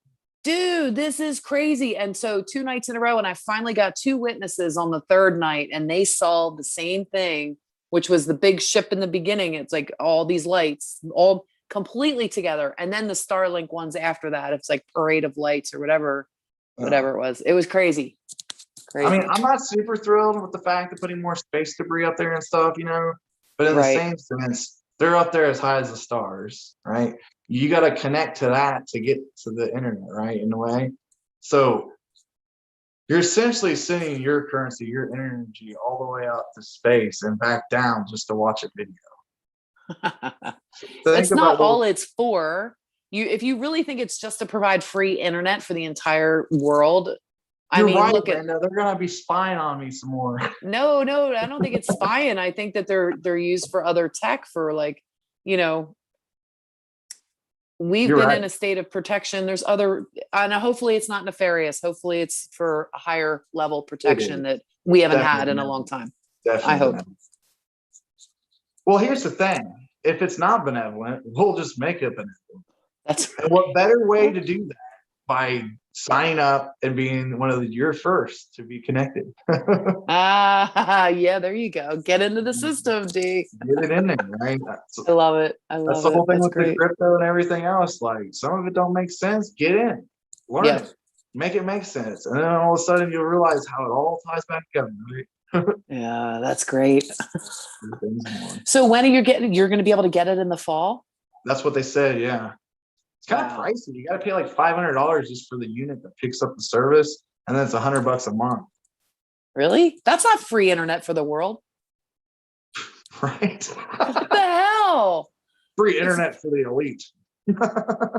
Dude, this is crazy. And so 2 nights in a row, and I finally got 2 witnesses on the 3rd night, and they saw the same thing, which was the big ship in the beginning. It's like all these lights all completely together. And then the Starlink ones after that, it's like parade of lights or whatever it was. It was crazy. I mean, I'm not super thrilled with the fact of putting more space debris up there and stuff, but in the same sense, they're up there as high as the stars, right? You got to connect to that to get to the internet, right? In a way. So you're essentially sending your currency, your energy all the way up to space and back down just to watch a video. That's not all it's for. If you really think it's just to provide free internet for the entire world, I mean, right, look at they're gonna be spying on me some more. No, I don't think it's spying. I think that they're used for other tech for like, we've been in a state of protection. There's other, and hopefully it's not nefarious. Hopefully it's for a higher level protection that we haven't had in a long time. Definitely. I hope. Well, here's the thing. If it's not benevolent, we'll just make it benevolent. And what better way to do that by signing up and being one of your first to be connected? Yeah, there you go. Get into the system, D. Get it in there, right? I love it. That's the whole thing with the crypto and everything else. Like, some of it don't make sense. Get in, learn it, make it make sense, and then all of a sudden you'll realize how it all ties back together, right? Yeah, that's great. So when are you're going to be able to get it in the fall? That's what they said. Yeah. It's kind of pricey. You got to pay like $500 just for the unit that picks up the service, and then it's $100 a month. Really? That's not free internet for the world, right? What the hell? Free internet for the elite.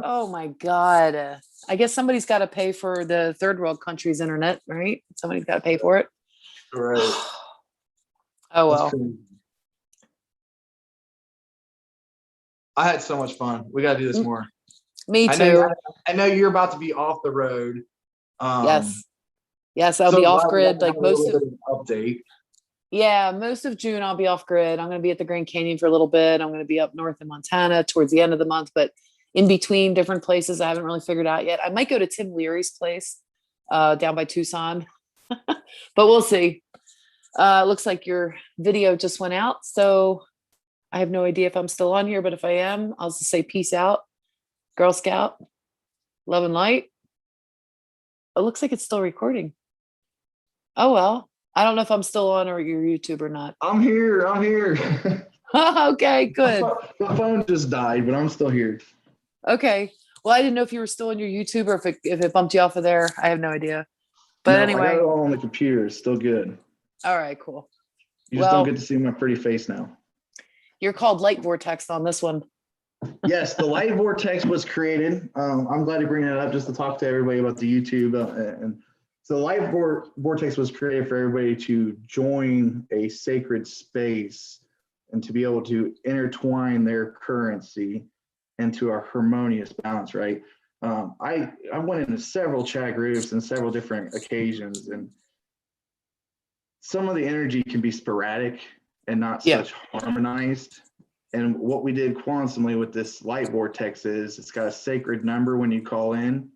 Oh my God! I guess somebody's got to pay for the third world country's internet, right? Somebody's got to pay for it. Right. Oh well. I had so much fun. We got to do this more. Me too. I know you're about to be off the road. Yes, I'll be off grid. Like most of update. Yeah, most of June I'll be off grid. I'm going to be at the Grand Canyon for a little bit. I'm going to be up north in Montana towards the end of the month, but in between different places I haven't really figured out yet. I might go to Tim Leary's place down by Tucson, but we'll see. Looks like your video just went out, so I have no idea if I'm still on here, but if I am, I'll just say peace out. Girl Scout, love and light. It looks like it's still recording. Oh, well, I don't know if I'm still on or your YouTube or not. I'm here. Okay, good. The phone just died, but I'm still here. Okay. Well, I didn't know if you were still on your YouTube or if it bumped you off of there. I have no idea. But anyway. I got it all on the computer. It's still good. All right, cool. You just don't get to see my pretty face now. You're called Light Vortex on this one. Yes, the Light Vortex was created. I'm glad to bring that up just to talk to everybody about the YouTube. And so the Light Vortex was created for everybody to join a sacred space and to be able to intertwine their currency into a harmonious balance, right? I went into several chat groups and several different occasions, and some of the energy can be sporadic and not such harmonized. And what we did quantumly with this light vortex is it's got a sacred number when you call in.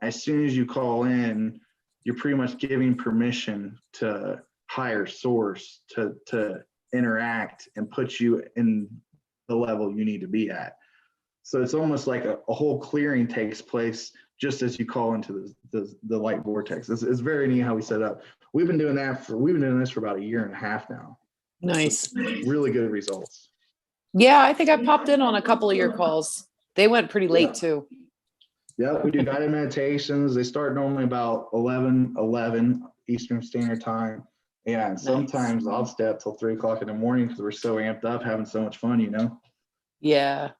As soon as you call in, you're pretty much giving permission to higher source to interact and put you in the level you need to be at. So it's almost like a whole clearing takes place just as you call into the light vortex. It's very neat how we set up. We've been doing this for about 1.5 years now. Nice. Really good results. Yeah, I think I popped in on a couple of your calls. They went pretty late too. Yeah, we do guided meditations. They start normally about 11 Eastern Standard Time. Yeah, and sometimes I'll stay up till 3 o'clock in the morning because we're so amped up, having so much fun, you know? Yeah.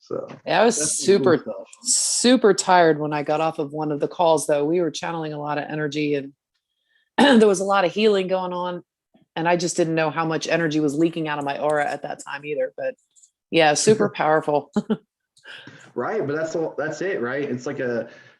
So yeah, I was super tired when I got off of one of the calls, though. We were channeling a lot of energy and there was a lot of healing going on. And I just didn't know how much energy was leaking out of my aura at that time either. But yeah, super powerful. Right, but that's it, right? It's like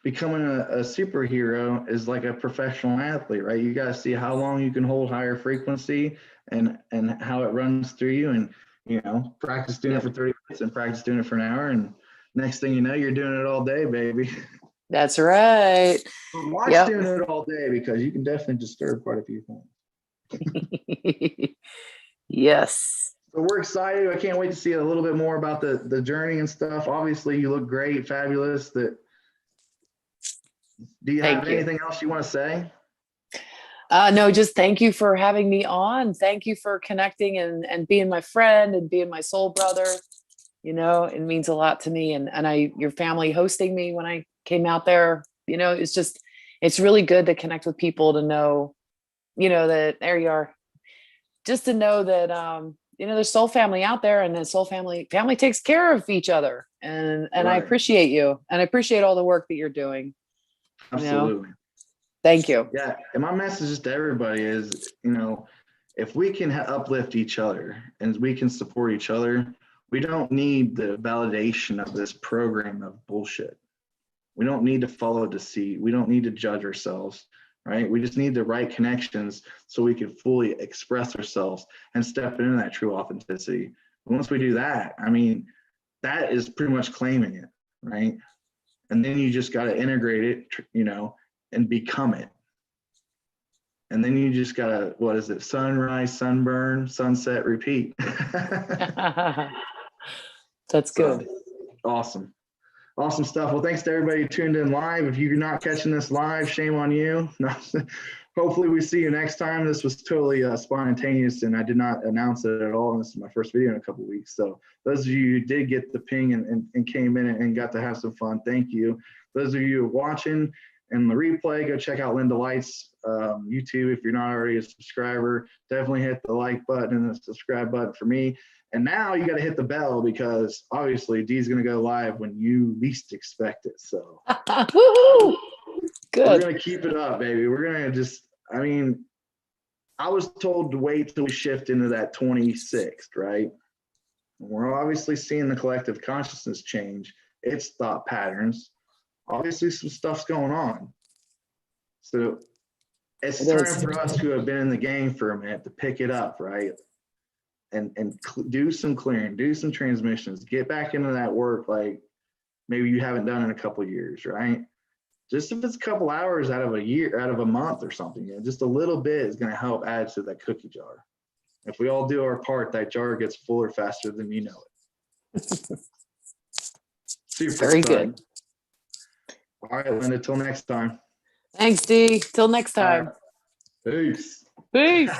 becoming a superhero is like a professional athlete, right? You got to see how long you can hold higher frequency and how it runs through you, and you know, practice doing it for 30 minutes and practice doing it for an hour, and next thing you know, you're doing it all day, baby. That's right. Watch doing it all day, because you can definitely disturb quite a few things. Yes. So we're excited. I can't wait to see a little bit more about the journey and stuff. Obviously, you look great, fabulous. Do you have anything else you want to say? No, just thank you for having me on. Thank you for connecting and being my friend and being my soul brother. You know, it means a lot to me. And your family hosting me when I came out there, you know, it's really good to connect with people, to know, you know, that there you are. Just to know that, you know, there's soul family out there, and the soul family takes care of each other. And right. I appreciate you, and I appreciate all the work that you're doing. Absolutely. You know? Thank you. Yeah. And my message to everybody is, you know, if we can uplift each other and we can support each other, we don't need the validation of this program of bullshit. We don't need to follow deceit. We don't need to judge ourselves. Right? We just need the right connections so we can fully express ourselves and step into that true authenticity. And once we do that, I mean, that is pretty much claiming it, right? And then you just got to integrate it, you know, and become it. And then you just got to, what is it? Sunrise, sunburn, sunset, repeat. That's good. Awesome. Awesome stuff. Well, thanks to everybody who tuned in live. If you're not catching this live, shame on you. Hopefully we see you next time. This was totally spontaneous, and I did not announce it at all. And this is my first video in a couple of weeks. So those of you who did get the ping and came in and got to have some fun, thank you. Those of you watching and the replay, go check out Lynda Light's YouTube. If you're not already a subscriber, definitely hit the like button and the subscribe button for me. And now you got to hit the bell, because obviously Dee's going to go live when you least expect it. So Woohoo! Good. We're going to keep it up, baby. We're going to just, I mean, I was told to wait till we shift into that 26th, right? We're obviously seeing the collective consciousness change, its thought patterns. Obviously some stuff's going on. So it's time for us who have been in the game for a minute to pick it up, right? And do some clearing, do some transmissions, get back into that work like maybe you haven't done in a couple of years, right? Just if it's a couple hours out of a year, out of a month or something, you know, just a little bit is going to help add to that cookie jar. If we all do our part, that jar gets fuller faster than you know it. Super Very good. All right, Lynda, till next time. Thanks, Dee. Till next time. Peace. Peace.